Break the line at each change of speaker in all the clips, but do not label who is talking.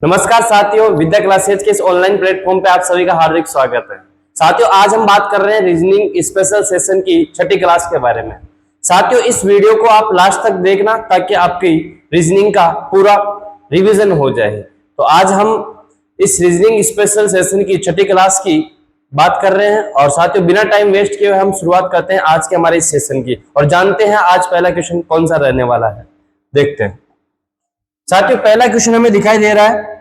नमस्कार साथियों, विद्या क्लासेज के इस ऑनलाइन प्लेटफॉर्म पे आप सभी का हार्दिक स्वागत है। साथियों, आज हम बात कर रहे हैं रीजनिंग स्पेशल सेशन की छठी क्लास के बारे में। साथियों, इस वीडियो को आप लास्ट तक देखना ताकि आपकी रीजनिंग का पूरा रिवीजन हो जाए। तो आज हम इस रीजनिंग स्पेशल सेशन की छठी क्लास की बात कर रहे हैं और साथियों बिना टाइम वेस्ट किए हम शुरुआत करते हैं आज के हमारे इस सेशन की और जानते हैं आज पहला क्वेश्चन कौन सा रहने वाला है। देखते हैं साथियों, पहला क्वेश्चन हमें दिखाई दे रहा है,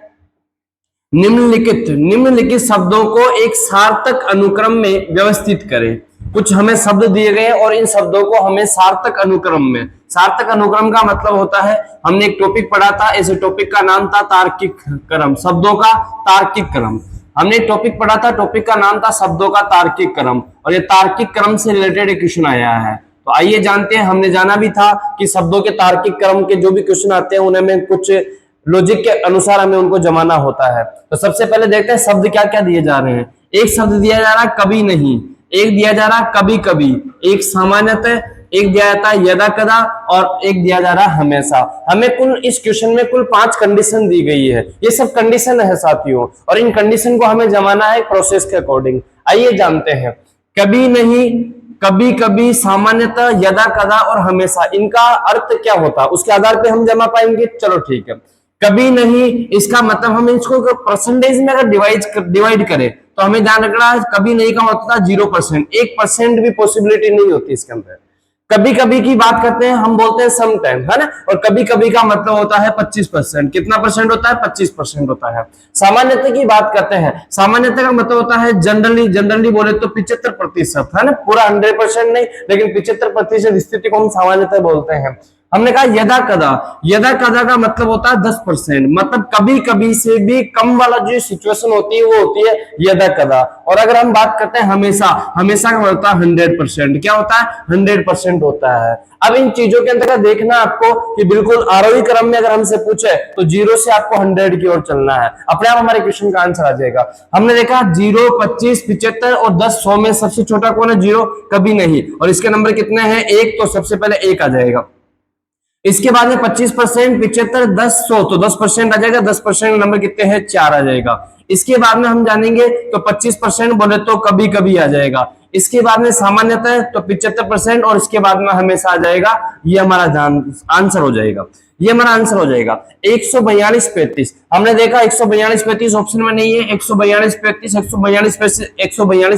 निम्नलिखित शब्दों को एक सार्थक अनुक्रम में व्यवस्थित करें। कुछ हमें शब्द दिए गए और इन शब्दों को हमें सार्थक अनुक्रम में, सार्थक अनुक्रम का मतलब होता है, हमने एक टॉपिक पढ़ा था, इस टॉपिक का नाम था तार्किक क्रम, शब्दों का तार्किक क्रम। हमने एक टॉपिक पढ़ा था, टॉपिक का नाम था शब्दों का तार्किक क्रम और ये तार्किक क्रम से रिलेटेड एक क्वेश्चन आया है। तो आइए जानते हैं, हमने जाना भी था कि शब्दों के तार्किक क्रम के जो भी क्वेश्चन आते हैं उन्हें में कुछ लॉजिक के अनुसार हमें उनको जमाना होता है। तो सबसे पहले देखते हैं शब्द क्या क्या दिए जा रहे हैं। एक शब्द दिया जा रहा है कभी नहीं, एक दिया जा रहा है कभी कभी, एक सामान्यतः, एक दिया जाता है यदा कदा और एक दिया जा रहा है हमेशा। हमें कुल इस क्वेश्चन में कुल 5 कंडीशन दी गई है। ये सब कंडीशन है साथियों और इन कंडीशन को हमें जमाना है प्रोसेस के अकॉर्डिंग। आइए जानते हैं, कभी नहीं, कभी कभी, सामान्यतः, यदा कदा और हमेशा, इनका अर्थ क्या होता है उसके आधार पे हम जमा पाएंगे। चलो ठीक है, कभी नहीं इसका मतलब हम इसको परसेंटेज में अगर डिवाइड करें तो हमें ध्यान रखना है, कभी नहीं का मतलब होता है 0%, 1% भी पॉसिबिलिटी नहीं होती इसके अंदर। कभी कभी की बात करते हैं, हम बोलते हैं सम टाइम, है ना, और कभी कभी का मतलब होता है 25%। कितना परसेंट होता है? 25% होता है। सामान्यतः की बात करते हैं, सामान्यतः का मतलब होता है जनरली बोले तो 75%, है ना, पूरा 100% नहीं लेकिन 75% स्थिति को हम सामान्यतः बोलते हैं। हमने कहा यदा कदा का मतलब होता है 10%, मतलब कभी कभी से भी कम वाला जो सिचुएशन होती है वो होती है यदा कदा। और अगर हम बात करते हैं हमेशा का मतलब होता है 100%। क्या होता है? 100% होता है। अब इन चीजों के अंदर देखना आपको कि बिल्कुल आरोही क्रम में अगर हमसे पूछे तो 0 से आपको 100 की ओर चलना है, अपने आप हमारे क्वेश्चन का आंसर आ जाएगा। हमने देखा 0, 25, 75 और 10, 100 में सबसे छोटा कौन है? 0, कभी नहीं। और इसके नंबर कितने हैं? 1, तो सबसे पहले 1 आ जाएगा। इसके बाद में 25%, 75, 10, 100, तो 10% आ जाएगा। 10% नंबर कितने हैं? 4 आ जाएगा। इसके बाद में हम जानेंगे तो 25% बोले तो कभी कभी आ जाएगा। इसके बाद में सामान्यतः तो 75% और इसके बाद में हमेशा आ जाएगा। ये हमारा आंसर हो जाएगा, ये हमारा आंसर हो जाएगा। 142, 35 हमने देखा 142, 35 ऑप्शन में नहीं है। 142, 35, 142,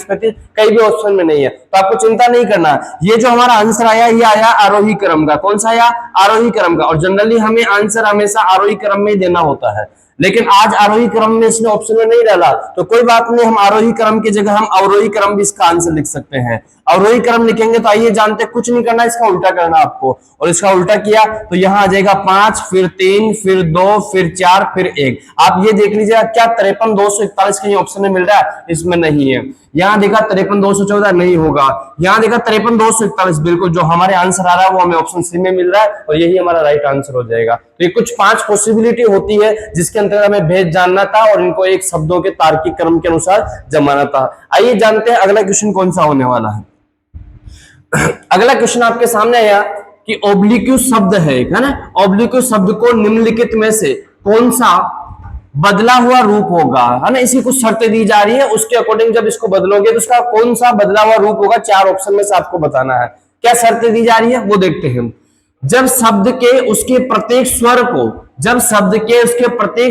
35 कहीं भी ऑप्शन में नहीं है, तो आपको चिंता नहीं करना। ये जो हमारा आंसर आया ये आया आरोही क्रम का। कौन सा आया? आरोही क्रम का। और जनरली हमें आंसर हमेशा आरोही क्रम में ही देना होता है, लेकिन आज आरोही क्रम में इसने ऑप्शन में नहीं डाला तो कोई बात नहीं, हम आरोही क्रम की जगह हम अवरोही क्रम भी इसका आंसर लिख सकते हैं। अवरोही क्रम लिखेंगे तो आइए जानते हैं, कुछ नहीं करना, इसका उल्टा करना आपको। और इसका उल्टा किया तो यहां आ जाएगा 5, फिर 3, फिर 2, फिर 4, फिर 1। आप ये देख लीजिएगा, क्या 53, 241 कहीं ऑप्शन में मिल रहा है? इसमें नहीं है। यहां देखा 53, 214 नहीं होगा। यहां देखा 53, 241, बिल्कुल जो हमारे आंसर आ रहा है वो हमें ऑप्शन सी में मिल रहा है और यही हमारा राइट आंसर हो जाएगा। तो ये कुछ 5 पॉसिबिलिटी होती है जिसके अंतर्गत हमें भेद जानना था और इनको एक शब्दों के तार्किक क्रम के अनुसार जमाना था। आइए जानते हैं अगला क्वेश्चन कौन सा होने वाला है। अगला क्वेश्चन आपके सामने आया कि ऑब्लिक्यू शब्द है ना, ऑब्लिक्यू शब्द को निम्नलिखित में से कौन सा बदला हुआ रूप होगा, है ना। इसी कुछ शर्तें दी जा रही है, उसके अकॉर्डिंग जब इसको बदलोगे तो उसका कौन सा बदला हुआ रूप होगा, 4 ऑप्शन में से आपको बताना है। क्या शर्तें दी जा रही है वो देखते हैं। जब शब्द के उसके प्रत्येक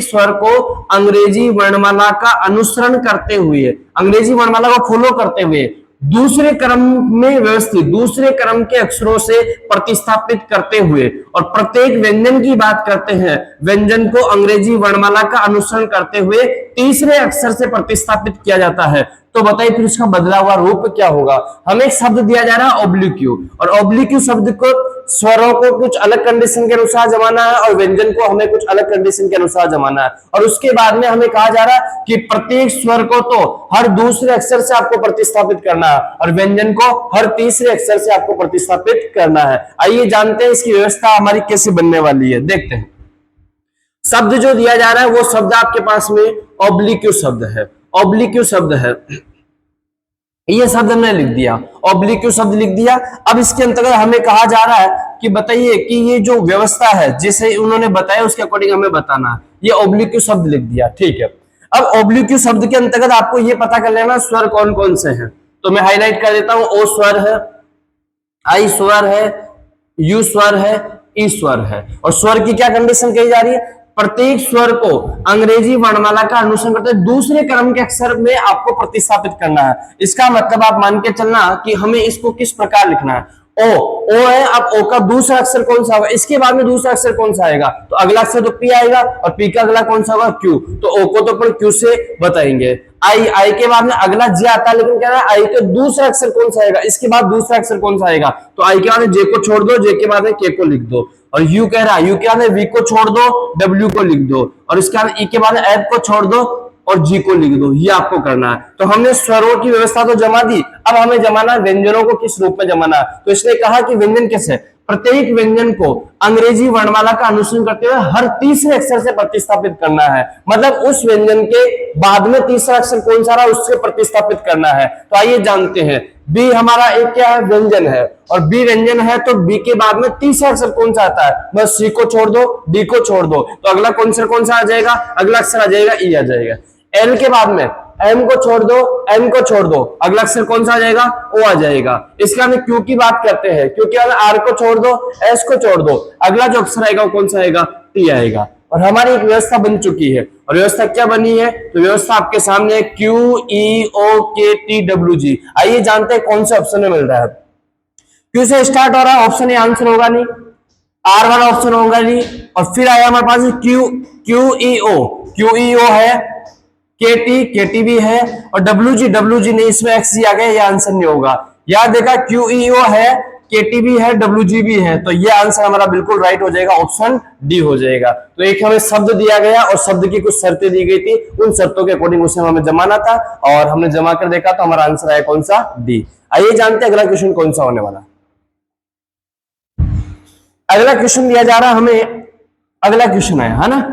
स्वर को अंग्रेजी वर्णमाला का अनुसरण करते हुए, अंग्रेजी वर्णमाला को फॉलो करते हुए दूसरे क्रम में व्यवस्थित, दूसरे क्रम के अक्षरों से प्रतिस्थापित करते हुए, और प्रत्येक व्यंजन की बात करते हैं, व्यंजन को अंग्रेजी वर्णमाला का अनुसरण करते हुए तीसरे अक्षर से प्रतिस्थापित किया जाता है, तो बताइए फिर इसका बदला हुआ रूप क्या होगा। हमें एक शब्द दिया जा रहा है ऑब्लिक्यू, और ऑब्लिक्यू शब्द को स्वरों को कुछ अलग कंडीशन के अनुसार जमाना है और व्यंजन को हमें कुछ अलग कंडीशन के अनुसार जमाना है। और उसके बाद में हमें कहा जा रहा है कि प्रत्येक स्वर को तो हर दूसरे अक्षर से आपको प्रतिस्थापित करना है और व्यंजन को हर तीसरे अक्षर से आपको प्रतिस्थापित करना है। आइए जानते हैं इसकी व्यवस्था हमारी कैसे बनने वाली है। देखते हैं, शब्द जो दिया जा रहा है वो शब्द आपके पास में ऑब्लिक्यू शब्द है, ऑब्लिक्यू शब्द है। ये शब्द हमने लिख दिया, ऑब्लिक्यू शब्द लिख दिया। अब इसके अंतर्गत हमें कहा जा रहा है कि बताइए कि ये जो व्यवस्था है जिसे उन्होंने बताया उसके अकॉर्डिंग हमें बताना है। ये ऑब्लिक्यू शब्द लिख दिया, ठीक है। अब ऑब्लिक्यू शब्द के अंतर्गत आपको ये पता कर लेना स्वर कौन कौन से हैं, तो मैं हाईलाइट कर देता हूं। ओ स्वर है, आई स्वर है, यू स्वर है, ई स्वर है। और स्वर की क्या कंडीशन कही जा रही है, प्रत्येक स्वर को अंग्रेजी वर्णमाला का अनुसरण करते दूसरे क्रम के अक्षर में आपको प्रतिस्थापित करना है। इसका मतलब आप मान के चलना कि हमें इसको किस प्रकार लिखना है। ओ है, अब ओ का दूसरा अक्षर कौन सा होगा, इसके बाद में दूसरा अक्षर कौन सा आएगा, तो अगला अक्षर तो पी आएगा, और पी का अगला कौन सा होगा, क्यू। तो ओ को तो अपन क्यू से बताएंगे। आई के बाद में अगला जे आता है, लेकिन कह रहा है आई के दूसरा अक्षर कौन सा आएगा, इसके बाद दूसरा अक्षर कौन सा आएगा, तो आई के बाद में जे को छोड़ दो, जे के बाद में के को लिख दो। और यू कह रहा है, यू के बाद में वी को छोड़ दो, डब्ल्यू को लिख दो, और इसके बाद ई के बाद एफ को छोड़ दो और जी को लिख दो। ये आपको करना है। तो हमने स्वरों की व्यवस्था तो जमा दी, अब हमें जमाना व्यंजनों को किस रूप में जमाना है। तो इसने कहा कि व्यंजन कैसे, प्रत्येक व्यंजन को अंग्रेजी वर्णमाला का अनुसरण करते हुए हर तीसरे अक्षर से प्रतिस्थापित करना है। मतलब उस व्यंजन के बाद में तीसरा अक्षर कौन सा रहा उससे प्रतिस्थापित करना है। तो आइए जानते हैं, बी हमारा एक क्या है, व्यंजन है, और बी व्यंजन है तो बी के बाद में तीसरा अक्षर कौन सा आता है, बस सी को छोड़ दो, डी को छोड़ दो, तो अगला कौन सा आ जाएगा, अगला अक्षर आ जाएगा ई आ जाएगा। एल के बाद में एम को छोड़ दो, एम को छोड़ दो, अगला अक्षर कौन सा आ जाएगा, ओ आ जाएगा। इसके बाद में क्यू की बात करते हैं, क्यू के बाद आर को छोड़ दो, एस को छोड़ दो, अगला जो अक्षर आएगा वो कौन सा आएगा, टी आएगा। और हमारी एक व्यवस्था बन चुकी है। और व्यवस्था क्या बनी है, तो व्यवस्था आपके सामने है, क्यू ई ओ के टी डब्ल्यू जी। आइए जानते हैं कौन से ऑप्शन में मिल रहा है। क्यू से स्टार्ट हो रहा है, ऑप्शन ए आंसर होगा नहीं, आर वाला ऑप्शन होगा नहीं, और फिर आया हमारे पास क्यू ई ओ है, केटी भी है, और डब्ल्यू जी नहीं, इसमें एक्स जी आ गया, ये आंसर नहीं होगा। याद देखा, क्यू ई ओ है, केटी भी है, डब्ल्यू जी भी है, तो ये आंसर हमारा बिल्कुल राइट हो जाएगा, ऑप्शन डी हो जाएगा। तो एक हमें शब्द दिया गया और शब्द की कुछ शर्तें दी गई थी, उन शर्तों के अकॉर्डिंग उसे हमें जमाना था, और हमने जमा कर देखा तो हमारा आंसर आया कौन सा, डी। आइए जानते हैं अगला क्वेश्चन कौन सा होने वाला। अगला क्वेश्चन दिया जा रहा है हमें, अगला क्वेश्चन है ना,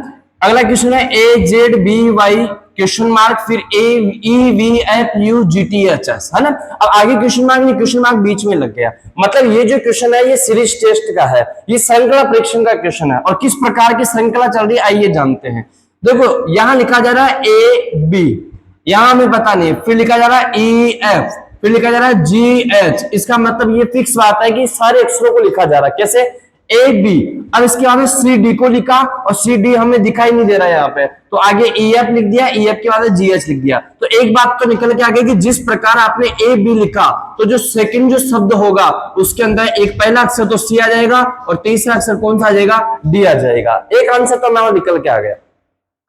अगला क्वेश्चन है A Z B Y question mark, फिर A E V F U G T H S, है ना। अब आगे क्वेश्चन मार्क नहीं, क्वेश्चन मार्क बीच में लग गया। मतलब ये जो क्वेश्चन है ये सीरीज टेस्ट का है, ये श्रृंखला परीक्षण का क्वेश्चन है, और किस प्रकार की श्रृंखला चल रही है आइए जानते हैं। देखो यहां लिखा जा रहा है ए बी, यहां हमें पता नहीं, फिर लिखा जा रहा है ई एफ, फिर लिखा जा रहा है जी एच। इसका मतलब ये फिक्स बात है कि सारे अक्षरों को लिखा जा रहा है कैसे, ए बी। अब इसके बाद में सी डी को लिखा, और सी डी हमें दिखाई नहीं दे रहा है यहाँ पे, तो आगे ई एफ लिख दिया, ई एफ के बाद जी एच लिख दिया। तो एक बात तो निकल के आ गई कि जिस प्रकार आपने ए बी लिखा, तो जो सेकंड जो शब्द होगा उसके अंदर एक पहला अक्षर तो सी आ जाएगा, और तीसरा अक्षर कौन सा आ जाएगा, डी आ जाएगा। एक आंसर तो हमारा निकल के आ गया।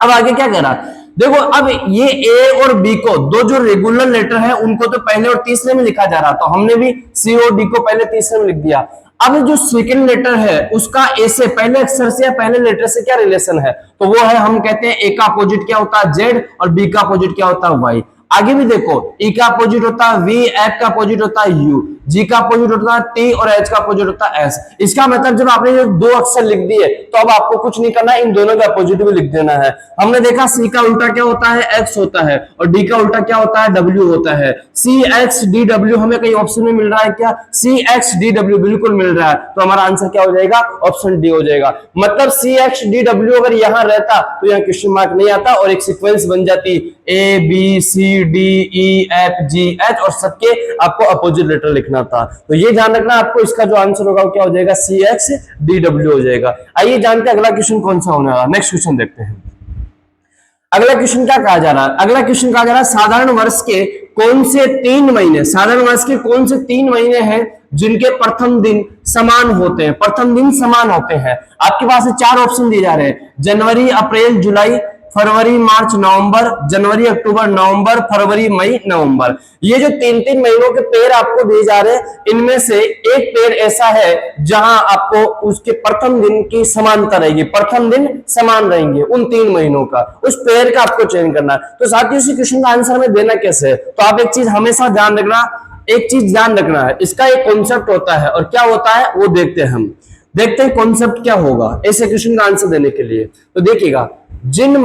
अब आगे क्या कह रहा, देखो अब ये ए और बी को दो जो रेगुलर लेटर है उनको तो पहले और तीसरे में लिखा जा रहा, तो हमने भी सी और डी को पहले तीसरे में लिख दिया। अब जो सेकंड लेटर है उसका ए से, पहले अक्षर से या पहले लेटर से क्या रिलेशन है, तो वो है, हम कहते हैं ए का अपोजिट क्या होता है जेड, और बी का अपोजिट क्या होता है वाई। आगे भी देखो, ई का अपोजिट होता है वी, एफ का अपोजिट होता है यू, जी का अपोजिट होता है टी, और एच का अपोजिट होता है एस। इसका मतलब जब आपने ये दो अक्षर लिख दिए तो अब आपको कुछ नहीं करना है, इन दोनों का अपोजिट भी लिख देना है। हमने देखा सी का उल्टा क्या होता है, एक्स होता है, और डी का उल्टा क्या होता है, डब्ल्यू होता है। सी एक्स डी डब्ल्यू हमें कहीं ऑप्शन में मिल रहा है क्या, सी एक्स डी डब्ल्यू बिल्कुल मिल रहा है, तो हमारा आंसर क्या हो जाएगा, ऑप्शन डी हो जाएगा। मतलब सी एक्स डी डब्ल्यू अगर यहां रहता तो यहाँ क्वेश्चन मार्क नहीं आता, और एक सीक्वेंस बन जाती A B C D E F G H, और सबके आपको अपोजिट लेटर लिखना था। तो ये ध्यान रखना, आपको इसका जो आंसर होगा वो क्या हो जाएगा, सी एक्स डी डब्ल्यू हो जाएगा। आइए जानते हैं अगला क्वेश्चन कौन सा होने वाला, नेक्स्ट क्वेश्चन देखते हैं। अगला क्वेश्चन क्या कहा जा रहा है, अगला क्वेश्चन कहा जा रहा है साधारण वर्ष के कौन से 3 महीने, साधारण वर्ष के कौन से 3 महीने हैं जिनके प्रथम दिन समान होते हैं, प्रथम दिन समान होते हैं। आपके पास 4 ऑप्शन दिए जा रहे हैं, जनवरी अप्रैल जुलाई, फरवरी मार्च नवंबर, जनवरी अक्टूबर नवंबर, फरवरी मई नवंबर। ये जो 3-3 महीनों के पेड़ आपको दिए जा रहे हैं, इनमें से एक पेड़ ऐसा है जहां आपको उसके प्रथम दिन की समानता रहेगी, प्रथम दिन समान रहेंगे उन 3 महीनों का, उस पेड़ का आपको चयन करना है। तो साथियों इस क्वेश्चन का आंसर हमें देना कैसे है, तो आप एक चीज हमेशा ध्यान रखना, एक चीज ध्यान रखना है, इसका एक कॉन्सेप्ट होता है, और क्या होता है वो देखते हैं हम, देखते हैं कॉन्सेप्ट क्या होगा ऐसे क्वेश्चन का आंसर देने के लिए। तो देखिएगा, जिन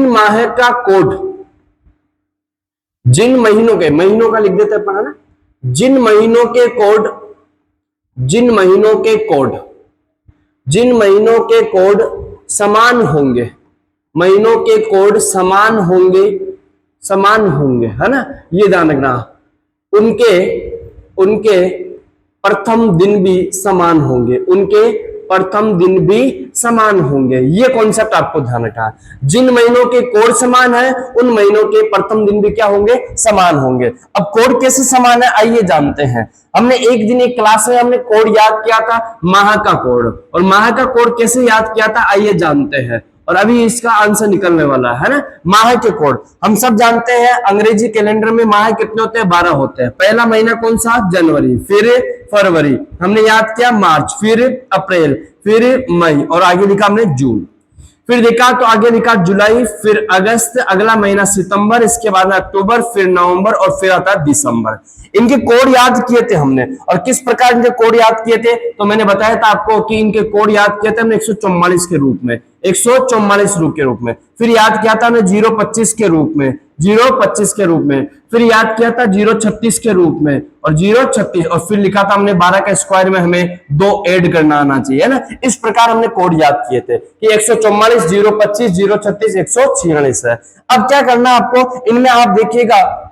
माह का कोड, जिन महीनों के, महीनों का लिख देते हैं अपन, है ना, जिन महीनों के कोड जिन महीनों के कोड समान होंगे, महीनों के कोड समान होंगे, समान होंगे, है ना, ये ध्यान रखना, उनके उनके प्रथम दिन भी समान होंगे, उनके प्रथम दिन भी समान होंगे। ये कॉन्सेप्ट आपको ध्यान रखना है। जिन महीनों के कोड समान है उन महीनों के प्रथम दिन भी क्या होंगे, समान होंगे। अब कोड कैसे समान है आइए जानते हैं। हमने एक दिन एक क्लास में हमने कोड याद किया था, माह का कोड, और माह का कोड कैसे याद किया था आइए जानते हैं। और अभी इसका आंसर निकलने वाला है ना, माह के कोड। हम सब जानते हैं अंग्रेजी कैलेंडर में माह कितने होते हैं, 12 होते हैं। पहला महीना कौन सा, जनवरी, फिर फरवरी, हमने याद किया मार्च, फिर अप्रैल, फिर मई, और आगे लिखा हमने जून। फिर देखा तो आगे लिखा जुलाई, फिर अगस्त, अगला महीना सितंबर, इसके बाद अक्टूबर, फिर नवंबर, और फिर आता है दिसंबर। इनके कोड याद किए थे हमने, और किस प्रकार इनके कोड याद किए थे तो मैंने बताया था आपको कि इनके कोड याद किए थे हमने 144 के रूप में, 144 रूप के रूप में। फिर याद किया था हमने 025 के रूप में, 025 के रूप में। फिर याद किया था 036 के रूप में, और 036, और फिर लिखा था हमने 12 का स्क्वायर में हमें 2 ऐड करना आना चाहिए, है ना। इस प्रकार हमने कोड याद किए थे कि 144, 025, 036, 146 है। अब क्या करना आपको, इनमें आप देखिएगा,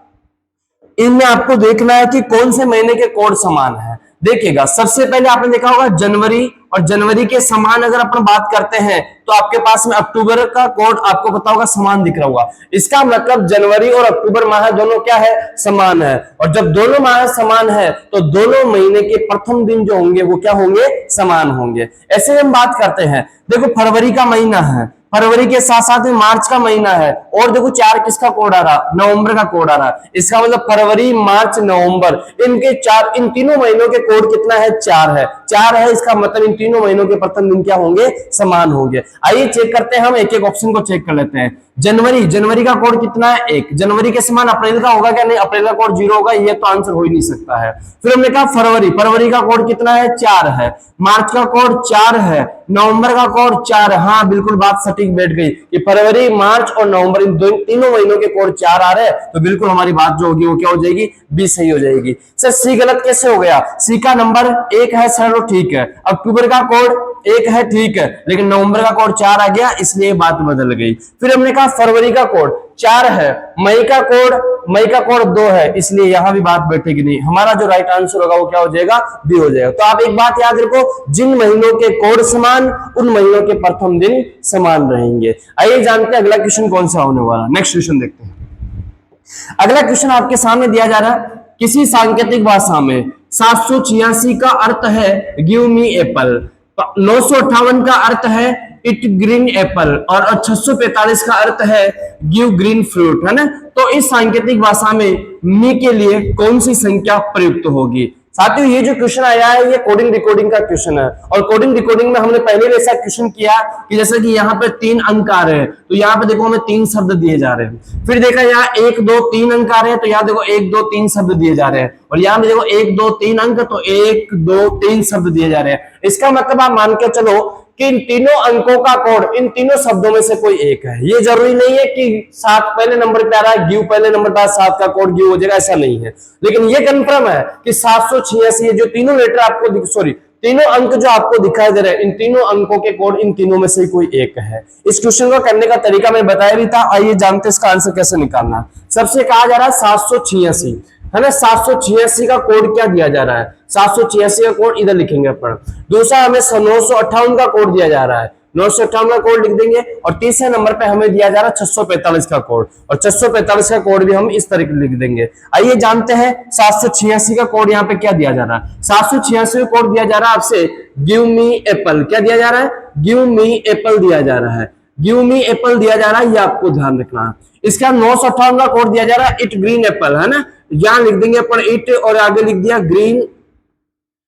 इनमें आपको देखना है कि कौन से महीने के कोड समान है। देखिएगा सबसे पहले आपने देखा होगा जनवरी, और जनवरी के समान अगर अपन बात करते हैं तो आपके पास में अक्टूबर का कोड आपको पता होगा समान दिख रहा होगा। इसका मतलब जनवरी और अक्टूबर माह दोनों क्या है, समान है। और जब दोनों माह समान है तो दोनों महीने के प्रथम दिन जो होंगे वो क्या होंगे, समान होंगे। ऐसे हम बात करते हैं, देखो फरवरी का महीना है, फरवरी के साथ साथ में मार्च का महीना है, और देखो 4 किसका कोड आ रहा, नवंबर का कोड आ रहा। इसका मतलब फरवरी, मार्च, नवंबर, इनके 4, इन तीनों महीनों के कोड कितना है, 4 है, 4 है। इसका मतलब इन तीनों महीनों के प्रथम दिन क्या होंगे, समान होंगे। आइए चेक करते हैं, हम एक एक ऑप्शन को चेक कर लेते हैं। जनवरी, जनवरी का कोड कितना है, 1। जनवरी के समान अप्रैल का होगा क्या, नहीं, अप्रैल का कोड 0 होगा, ये तो आंसर हो ही नहीं सकता है। फिर हमने कहा फरवरी, फरवरी का कोड कितना है, 4 है। मार्च का कोड 4 है, नवंबर का कोड 4 है। हाँ बिल्कुल बात सटीक बैठ गई कि फरवरी, मार्च और नवंबर, इन तीनों महीनों के कोड 4 आ रहे हैं, तो बिल्कुल हमारी बात जो होगी वो क्या हो जाएगी, बी सही हो जाएगी। सर सी गलत कैसे हो गया, सी का नंबर 1 है सर, ठीक है। अक्टूबर का कोड 1 है, ठीक है, लेकिन नवंबर का कोड 4 आ गया, इसलिए बात बदल गई। फिर हमने कहा फरवरी का कोड 4 है, मई का कोड 2 है, इसलिए यहां भी बात बैठेगी नहीं। हमारा जो राइट आंसर होगा वो क्या हो जाएगा, बी हो जाएगा। तो आप एक बात याद रखो, जिन महीनों के कोड समान उन महीनों के प्रथम दिन समान रहेंगे। आइए जानते हैं अगला क्वेश्चन कौन सा होने वाला। नेक्स्ट क्वेश्चन देखते हैं। अगला क्वेश्चन आपके सामने दिया जा रहा है, किसी सांकेतिक भाषा में 786 का अर्थ है गिव मी एप्पल, 958 का अर्थ है इट ग्रीन एप्पल, और 645 का अर्थ है गिव ग्रीन फ्रूट, है ना। तो इस सांकेतिक भाषा में मी के लिए कौन सी संख्या प्रयुक्त होगी। साथियों ये जो क्वेश्चन आया है ये कोडिंग डिकोडिंग का क्वेश्चन है, और कोडिंग डिकोडिंग में हमने पहले भी ऐसा क्वेश्चन किया कि जैसे कि यहाँ पे 3 अंक आ रहे हैं, तो यहाँ पे देखो हमें 3 शब्द दिए जा रहे हैं। फिर देखा यहाँ 1 2 3 अंक आ रहे हैं, तो यहाँ देखो 1 2 3 शब्द दिए जा रहे हैं, और यहाँ पे देखो 1 2 3 अंक, तो 1 2 3 शब्द दिए जा रहे हैं। इसका मतलब आप मान के चलो कि इन तीनों अंकों का कोड इन तीनों शब्दों में से कोई एक है। ये जरूरी नहीं है कि 7 पहले नंबर पे आ रहा है, गिव पहले नंबर पे 7 का कोड गिव हो जाएगा, ऐसा नहीं है। लेकिन ये कंफर्म है कि 786 जो तीनों लेटर आपको, सॉरी तीनों अंक जो आपको दिखाई दे रहे हैं, इन तीनों अंकों के कोड इन तीनों में से कोई एक है। इस क्वेश्चन को करने का तरीका मैं बताया भी था। आइए जानते हैं इसका आंसर कैसे निकालना। सबसे कहा जा रहा है 786, है ना। 786 का कोड क्या दिया जा रहा है, 786 का कोड इधर लिखेंगे अपन। दूसरा हमें 958 का कोड दिया जा रहा है, 958 का कोड लिख देंगे। और तीसरे नंबर पे हमें दिया जा रहा है 645 का कोड, और 645 का कोड भी हम इस तरीके लिख देंगे। आइए जानते हैं 786 का कोड यहाँ पे क्या दिया जा रहा है। 786 का कोड दिया जा रहा है आपसे गिव मी एप्पल, क्या दिया जा रहा है, गिव मी एप्पल दिया जा रहा है, गिव मी एप्पल दिया जा रहा है, ये आपको ध्यान रखना है। इसका 958 का कोड दिया जा रहा है इट ग्रीन एप्पल, है ना। यहां लिख देंगे अपन इट, और आगे लिख दिया ग्रीन,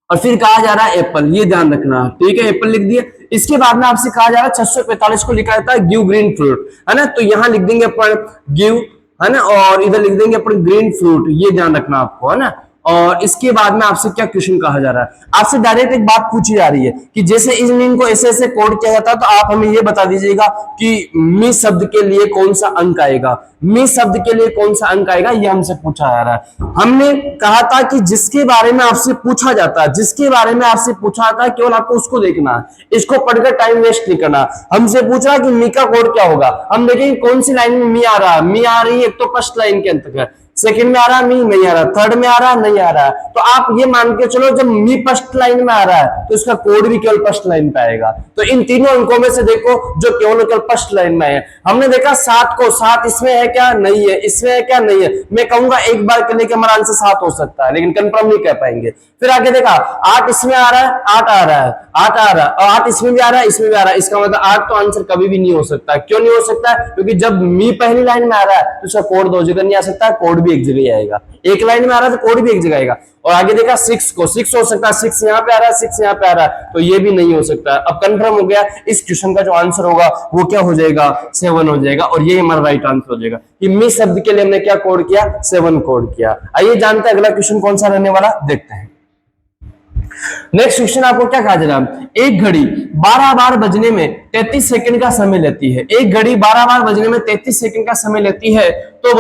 और फिर कहा जा रहा है एप्पल, ये ध्यान रखना, ठीक है, एप्पल लिख दिया। इसके बाद में आपसे कहा जा रहा है 645 को लिखा जाता है गिव ग्रीन फ्रूट, है ना। तो यहां लिख देंगे अपन गिव, है ना, और इधर लिख देंगे अपन ग्रीन फ्रूट, ये ध्यान रखना आपको, है ना। और इसके बाद में आपसे क्या क्वेश्चन कहा जा रहा है, आपसे डायरेक्ट एक बात पूछी जा रही है कि जैसे इस मीन को ऐसे ऐसे कोड किया जाता है, तो आप हमें ये बता दीजिएगा कि मी शब्द के लिए कौन सा अंक आएगा, मी शब्द के लिए कौन सा अंक आएगा, ये हमसे पूछा जा रहा है। हमने कहा था कि जिसके बारे में आपसे पूछा जाता है, जिसके बारे में आपसे पूछा जाता है, केवल आपको उसको देखना है, इसको पढ़कर टाइम वेस्ट नहीं करना। हमसे पूछा कि मी का कोड क्या होगा, हम देखेंगे कौन सी लाइन में मी आ रहा है, मी आ रही है एक तो फर्स्ट लाइन के अंतर्गत, सेकंड में आ रहा है मी नहीं आ रहा, थर्ड में आ रहा है नहीं आ रहा है, तो आप ये मान के चलो जब मी फर्स्ट लाइन में आ रहा है तो इसका कोड भी केवल फर्स्ट लाइन पे आएगा। तो इन तीनों अंकों में से देखो जो केवल फर्स्ट लाइन में है। हमने देखा 7 को, 7 इसमें है क्या, नहीं है, इसमें है क्या, नहीं है। मैं कहूंगा एक बार के लिए हमारा आंसर 7 हो सकता है, लेकिन कंफर्म नहीं कह पाएंगे। फिर आगे देखा 8 इसमें आ रहा है, 8 आ रहा है, 8 आ रहा है, और 8 इसमें भी आ रहा है, इसमें भी आ रहा है, इसका मतलब 8 तो आंसर कभी भी नहीं हो सकता। क्यों नहीं हो सकता है? क्योंकि जब मी पहली लाइन में आ रहा है तो उसका कोड 2 जगह नहीं आ सकता, कोड भी एक जगह ही आएगा। एक लाइन में आ रहा है तो कोड भी एक जगह आएगा। और आगे देखा 6 को, 6 हो सकता है, 6 यहाँ पे आ रहा है, 6 यहाँ पे आ रहा है, तो ये भी नहीं हो सकता। अब कंफर्म हो गया, इस क्वेश्चन का जो आंसर होगा वो क्या हो जाएगा, 7 हो जाएगा, और ये हमारा राइट आंसर हो जाएगा कि मी शब्द के लिए हमने क्या कोड किया, 7 कोड किया। आइए जानते हैं अगला क्वेश्चन कौन सा रहने वाला, देखते हैं। नेक्स्ट क्वेश्चन आपको क्या कहा जा रहा है, एक घड़ी 12 बार बजने में 33 सेकंड का समय लेती है। एक घड़ी 12 बार बजने में 33 सेकंड का समय लेती है, तो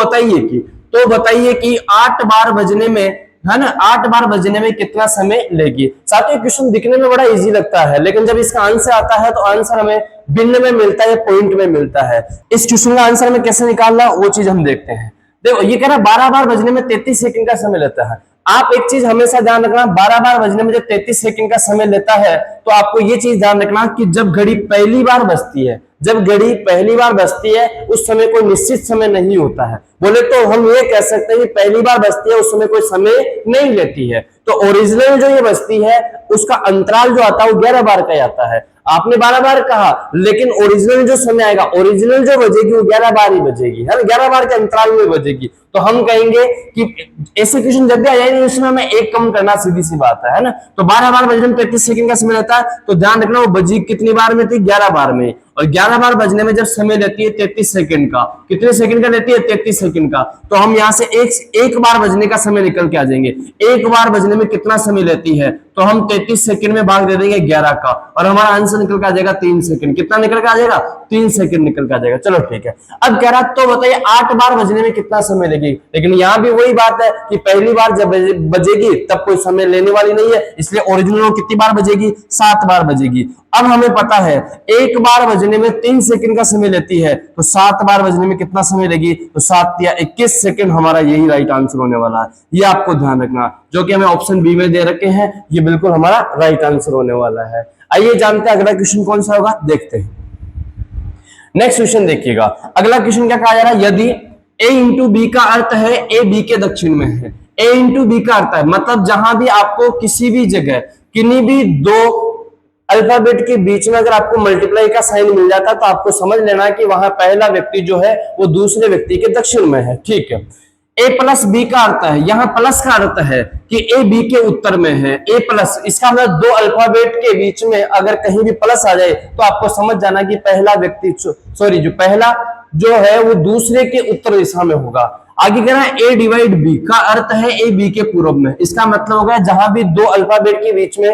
बताइए कि 8 बार बजने में, है ना, 8 बार बजने में कितना समय लेगी। साथियों क्वेश्चन दिखने में बड़ा इजी लगता है, लेकिन जब इसका आंसर आता है तो आंसर हमें भिन्न में मिलता है, पॉइंट में मिलता है। इस क्वेश्चन का आंसर हमें कैसे निकालना वो चीज हम देखते हैं। देखो ये कह रहा है 12 बार बजने में 33 सेकंड का समय लेता है। आप एक चीज हमेशा ध्यान रखना, 12 बार बजने में जब 33 सेकंड का समय लेता है, तो आपको ये चीज ध्यान रखना कि जब घड़ी पहली बार बजती है, जब घड़ी पहली बार बजती है उस समय कोई निश्चित समय नहीं होता है। बोले तो हम ये कह सकते हैं कि पहली बार बजती है उस समय कोई समय नहीं लेती है। तो ओरिजिनल जो ये बजती है उसका अंतराल जो आता है वो 11 बार का आता है। आपने 12 बार कहा, लेकिन ओरिजिनल जो समय आएगा, ओरिजिनल जो बजेगी वो 11 बार ही बजेगी, है ना, 11 बार के अंतराल में बजेगी। तो हम कहेंगे कि ऐसे क्वेश्चन जब भी आ जाएंगे उसमें हमें एक कम करना, सीधी सी बात है ना। तो 12 बार बजने में 33 सेकंड का समय रहता है, तो ध्यान रखना वो बजी कितनी बार में थी, 11 बार में। और 11 बार बजने में जब समय लेती है 33 सेकंड का, कितने सेकंड का लेती है, 33 सेकंड का, तो हम यहाँ से एक बार बजने का समय निकल के आ जाएंगे। एक बार बजने में कितना समय लेती है, तो हम 33 सेकंड में भाग दे देंगे 11 का, और हमारा आंसर निकल के आ जाएगा 3 सेकंड। कितना निकल के आ जाएगा, 3 सेकंड निकल के आ जाएगा। चलो ठीक है। अब कह रहा तो बताइए 8 बार बजने में कितना समय लगेगी, लेकिन यहाँ भी वही बात है कि पहली बार जब बजेगी तब कोई समय लेने वाली नहीं है, इसलिए ओरिजिनल कितनी बार बजेगी, 7 बार बजेगी। अब हमें पता है एक बार बजने में 3 सेकंड का समय लेती है, तो 7 बार बजने में कितना समय लेगी, तो 7 या 21 सेकंड हमारा यही राइट आंसर होने वाला है। ये आपको ध्यान रखना, जो कि हमें ऑप्शन बी में दे रखे हैं, ये बिल्कुल हमारा राइट आंसर होने वाला है। आइए जानते हैं अगला क्वेश्चन कौन सा होगा, देखते हैं। नेक्स्ट क्वेश्चन देखिएगा, अगला क्वेश्चन क्या कहा जा रहा है, यदि a इंटू बी का अर्थ है a b के दक्षिण में है। a इंटू बी का अर्थ है मतलब जहां भी आपको किसी भी जगह किन्हीं भी दो अल्फाबेट के बीच में अगर आपको मल्टीप्लाई का साइन मिल जाता है तो आपको समझ लेना कि वहां पहला व्यक्ति जो है वो दूसरे व्यक्ति के दक्षिण में है। ठीक है। a प्लस बी का अर्थ है, यहाँ प्लस का अर्थ है कि a b के उत्तर में है। a प्लस, इसका मतलब दो अल्फाबेट के बीच में अगर कहीं भी प्लस आ जाए तो आपको समझ जाना कि पहला व्यक्ति जो पहला जो है वो दूसरे के उत्तर दिशा में होगा। आगे कह रहा है a डिवाइड b का अर्थ है a b के पूर्व में। इसका मतलब होगा जहां भी दो अल्फाबेट के बीच में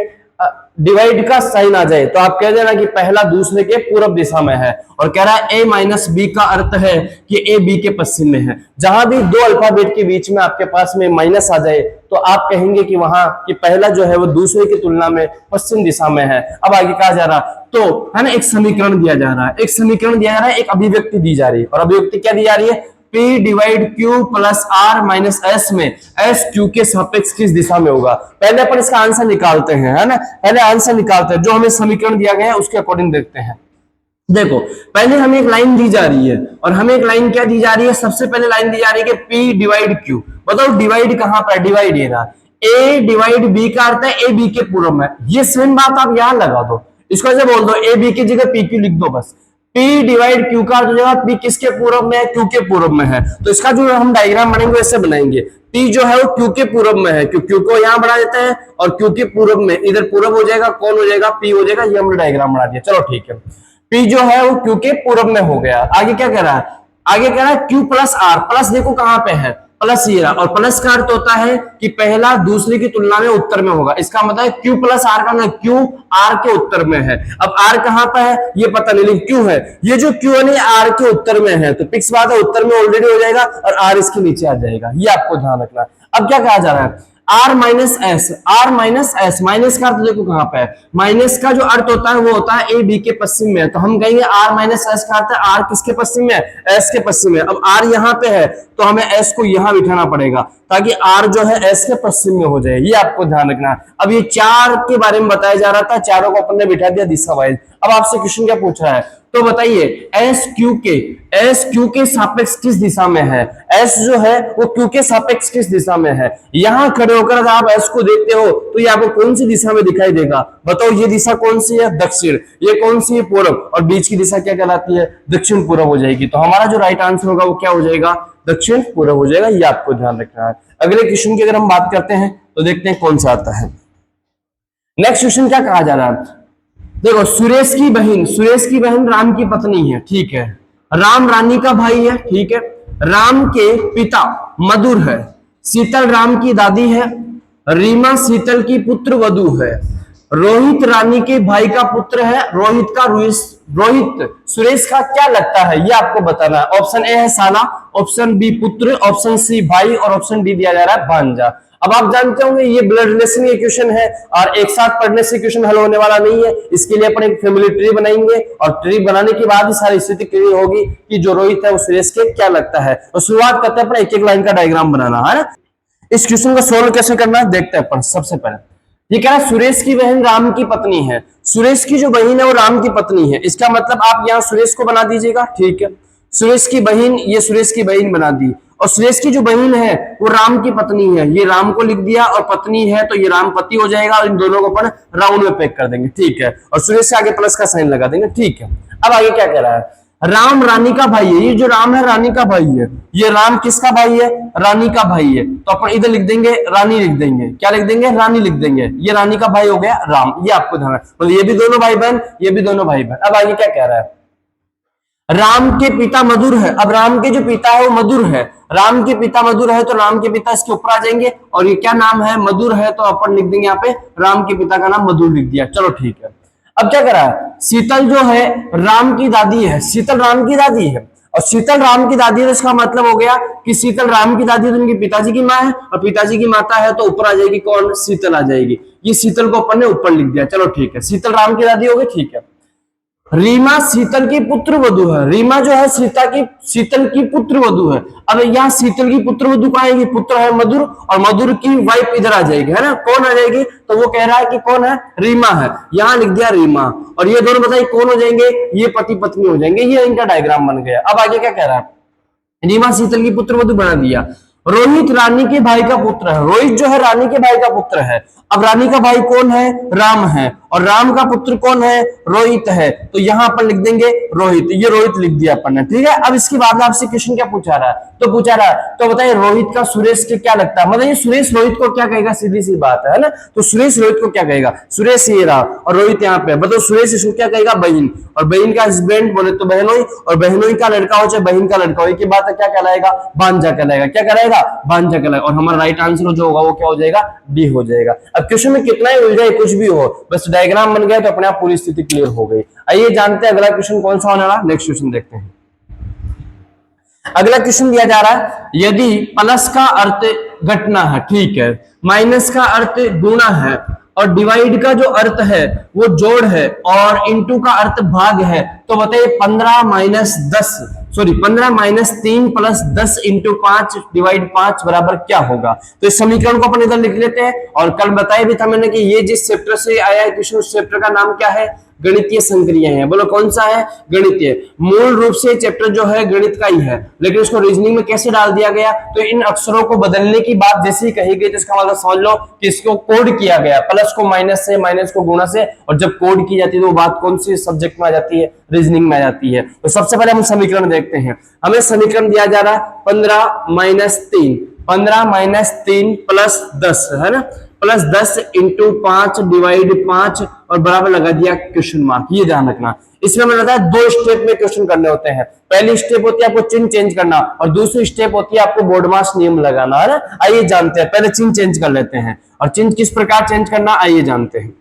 डिवाइड का साइन आ जाए तो आप कह देना कि पहला दूसरे के पूर्व दिशा में है। और कह रहा है a माइनस बी का अर्थ है कि a b के पश्चिम में है। जहां भी दो अल्फाबेट के बीच में आपके पास में माइनस आ जाए तो आप कहेंगे कि वहां कि पहला जो है वो दूसरे की तुलना में पश्चिम दिशा में है। अब आगे कहा जा रहा तो है ना, एक समीकरण दिया जा रहा है, एक समीकरण दिया जा रहा है, एक अभिव्यक्ति दी जा रही है। और अभिव्यक्ति क्या दी जा रही है, P divide Q plus R minus S में S Q के सापेक्ष किस दिशा में होगा। पहले अपन इसका आंसर निकालते हैं, है ना, पहले आंसर निकालते हैं, जो हमें समीकरण दिया गया है उसके अकॉर्डिंग देखते हैं। देखो पहले हमें एक लाइन दी जा रही है, और हमें एक लाइन क्या दी जा रही है, सबसे पहले लाइन दी जा रही है कि P डिवाइड Q। बताओ डिवाइड कहां पर, डिवाइड ये रहा, A डिवाइड B का अर्थ है A B के पूर्व में। ये सेम बात आप यहां लगा दो, इसको ऐसे बोल दो A B की जगह PQ लिख दो बस। P डिवाइड Q का अर्थ हो जाएगा P किसके पूर्व में है, Q के पूर्व में है। तो इसका जो हम डायग्राम बनाएंगे वैसे बनाएंगे, P जो है वो Q के पूर्व में है, Q को यहां बढ़ा देते हैं और Q के पूर्व में, इधर पूर्व हो जाएगा, कौन हो जाएगा, P हो जाएगा। ये हमने डायग्राम बना दिया, चलो ठीक है। P जो है वो Q के पूर्व में हो गया। आगे क्या कह रहा है, आगे कह रहा है Q प्लस R, प्लस देखो कहां पे है, प्लस ये रहा, और प्लस का अर्थ होता है कि पहला दूसरे की तुलना में उत्तर में होगा। इसका मतलब Q प्लस आर का मतलब Q R के उत्तर में है। अब R कहां पर है ये पता नहीं, लेकिन Q है। ये जो Q है ना R के उत्तर में है, तो फिक्स बात है उत्तर में ऑलरेडी हो जाएगा और R इसके नीचे आ जाएगा, ये आपको ध्यान रखना है। अब क्या कहा जा रहा है, R minus S, R minus S, minus का अर्थ देखो कहां पे है, माइनस का जो अर्थ होता है वो होता है ए बी के पश्चिम में है, तो हम कहेंगे R माइनस एस का अर्थ है R किसके पश्चिम में है, एस के पश्चिम में। अब R यहाँ पे है तो हमें एस को यहां बिठाना पड़ेगा ताकि R जो है एस के पश्चिम में हो जाए, ये आपको ध्यान रखना है। अब ये चार के बारे में बताया जा रहा था, चारों को अपन ने बिठा दिया दिशा वाइज। अब आपसे क्वेश्चन क्या पूछ रहा है, तो बताइए एस क्यू के सापेक्ष किस दिशा में है, एस जो है वो क्यू के सापेक्ष किस दिशा में है। यहां खड़े होकर अगर आप एस को देखते हो तो ये आपको कौन सी दिशा में दिखाई देगा, बताओ ये दिशा कौन सी है, दक्षिण, ये कौन सी है, पूर्व, और बीच की दिशा क्या कहलाती है, दक्षिण पूर्व हो जाएगी। तो हमारा जो राइट आंसर होगा वो क्या हो जाएगा, दक्षिण पूर्व हो जाएगा, ये आपको ध्यान रखना है। अगले क्वेश्चन की अगर हम बात करते हैं तो देखते हैं कौन सा आता है। नेक्स्ट क्वेश्चन क्या कहा जा रहा है, देखो सुरेश की बहन राम की पत्नी है, ठीक है, राम रानी का भाई है, ठीक है, राम के पिता मधुर है, शीतल राम की दादी है, रीमा शीतल की पुत्र वधू है, रोहित रानी के भाई का पुत्र है, रोहित सुरेश का क्या लगता है, ये आपको बताना है। ऑप्शन ए है साला, ऑप्शन बी पुत्र, ऑप्शन सी भाई, और ऑप्शन डी दिया जा रहा है भांजा। अब आप जानते होंगे ये ब्लड रिलेशन के क्वेश्चन है और एक साथ पढ़ने से क्वेश्चन हल होने वाला नहीं है, इसके लिए अपन एक फैमिली ट्री बनाएंगे और ट्री बनाने के बाद ही सारी स्थिति क्लियर होगी कि जो रोहित है वो सुरेश के क्या लगता है। और शुरुआत करते हैं अपन एक एक लाइन का डायग्राम बनाना है ना। इस क्वेश्चन को सोल्व कैसे करना है देखते हैं अपन। सबसे पहले ये कह रहा है सुरेश की बहन राम की पत्नी है, सुरेश की जो बहन है वो राम की पत्नी है, इसका मतलब आप यहाँ सुरेश को बना दीजिएगा, ठीक है, सुरेश की बहन, ये सुरेश की बहन बना दी, और सुरेश की जो बहन है वो राम की पत्नी है, ये राम को लिख दिया, और पत्नी है तो ये राम पति हो जाएगा, और इन दोनों को अपन राउंड में पैक कर देंगे, ठीक है, और सुरेश से आगे प्लस का साइन लगा देंगे, ठीक है। अब आगे क्या कह रहा है, राम रानी का भाई है, ये जो राम है रानी का भाई है, ये राम किसका भाई है, रानी का भाई है, तो अपन इधर लिख देंगे रानी लिख देंगे, क्या लिख देंगे, रानी लिख देंगे, ये रानी का भाई हो गया राम, ये आपको ध्यान रखना, तो ये भी दोनों भाई बहन, ये भी दोनों भाई बहन। अब आगे क्या कह रहा है, राम के पिता मधुर है, अब राम के जो पिता है वो मधुर है, राम के पिता मधुर है तो राम के पिता इसके ऊपर आ जाएंगे, और ये क्या नाम है, मधुर है, तो अपन लिख देंगे यहाँ पे राम के पिता का नाम मधुर लिख दिया, चलो ठीक है। अब क्या करा है, शीतल जो है राम की दादी है, शीतल राम की दादी है, और शीतल राम की दादी है, तो इसका मतलब हो गया कि शीतल राम की दादी तो उनके पिताजी की माँ है, और पिताजी की माता है तो ऊपर आ जाएगी कौन, शीतल आ जाएगी, ये शीतल को अपन ने ऊपर लिख दिया, चलो ठीक है, शीतल राम की दादी हो गई, ठीक है। रीमा शीतल की पुत्र वधू है, रीमा जो है शीतल की पुत्र वधू है। अब यहाँ शीतल की पुत्र वधू कहाँ आएगी, पुत्र है मधुर, और मधुर की वाइफ इधर आ जाएगी, है ना, कौन आ जाएगी, तो वो कह रहा है कि कौन है, रीमा है, यहाँ लिख दिया रीमा, और ये दोनों बताइए कौन हो जाएंगे, ये पति पत्नी हो जाएंगे, ये इनका डायग्राम बन गया। अब आगे क्या कह रहा है, रीमा शीतल की पुत्र वधू बना दिया, रोहित रानी के भाई का पुत्र है, रोहित जो है रानी के भाई का पुत्र है, अब रानी का भाई कौन है, राम है, और राम का पुत्र कौन है, रोहित है, तो यहां पर लिख देंगे रोहित, ये रोहित लिख दिया अपन ने, ठीक है। अब इसके बाद आपसे क्वेश्चन क्या पूछा रहा है, तो पूछा रहा है तो बताइए रोहित का सुरेश के क्या लगता है, मतलब ये सुरेश रोहित को क्या कहेगा, सीधी सी बात है ना, तो सुरेश रोहित को क्या कहेगा, सुरेश ये रहा और रोहित यहाँ पे, बताओ सुरेश इसको क्या कहेगा, बहन, और बहन का हस्बैंड बोले तो बहनोई, और बहनोई का लड़का हो चाहे बहन का लड़का हो, की बात है, क्या कहलाएगा, भांजा कहलाएगा, क्या कहलाएगा, भांजा कहलाएगा, और हमारा राइट आंसर जो होगा वो क्या हो जाएगा, डी हो जाएगा। अब क्वेश्चन में कितना ही उलझाए कुछ भी हो, बस डायग्राम बन गया तो अपने आप पूरी स्थिति क्लियर हो गई। आइए जानते हैं अगला क्वेश्चन कौन सा होने वाला, नेक्स्ट क्वेश्चन देखते हैं। अगला क्वेश्चन दिया जा रहा है, यदि प्लस का अर्थ घटना है, ठीक है, माइनस का अर्थ गुणा है, और डिवाइड का जो अर्थ है वो जोड़ है, और इनटू का अर्थ भाग है, तो बताइए 15 माइनस 3 प्लस 10 इंटू 5 डिवाइड 5 बराबर क्या होगा। तो इस समीकरण को अपन इधर लिख लेते हैं, और कल बताया भी था मैंने कि ये जिस चैप्टर से आया है क्वेश्चन, उस चैप्टर का नाम क्या है, गणितीय संक्रियाएं हैं, बोलो कौन सा है, गणितीय। मूल रूप से चैप्टर जो है गणित का ही है, लेकिन उसको रीजनिंग में कैसे डाल दिया गया, तो इन अक्षरों को बदलने की बात जैसे ही कही गई तो इसका मतलब समझ लो कि इसको कोड किया गया, प्लस को माइनस से, माइनस को गुणा से, और जब कोड की जाती है तो वो बात कौन सी सब्जेक्ट में आ जाती है, रीजनिंग में आ जाती है। तो सबसे पहले हम समीकरण देखते हैं, हमें समीकरण दिया जा रहा है 15 माइनस 3 प्लस 10 है ना, +10 इंटू 5 डिवाइड 5 और बराबर लगा दिया क्वेश्चन मार्क। ये ध्यान रखना, इसमें मैंने बताया 2 स्टेप में क्वेश्चन करने होते हैं। पहली स्टेप होती है आपको चिन्ह चेंज करना और दूसरी स्टेप होती है आपको बोर्ड मास नियम लगाना, है ना। आइए जानते हैं, पहले चिन्ह चेंज कर लेते हैं। और चिन्ह किस प्रकार चेंज करना, आइए जानते हैं।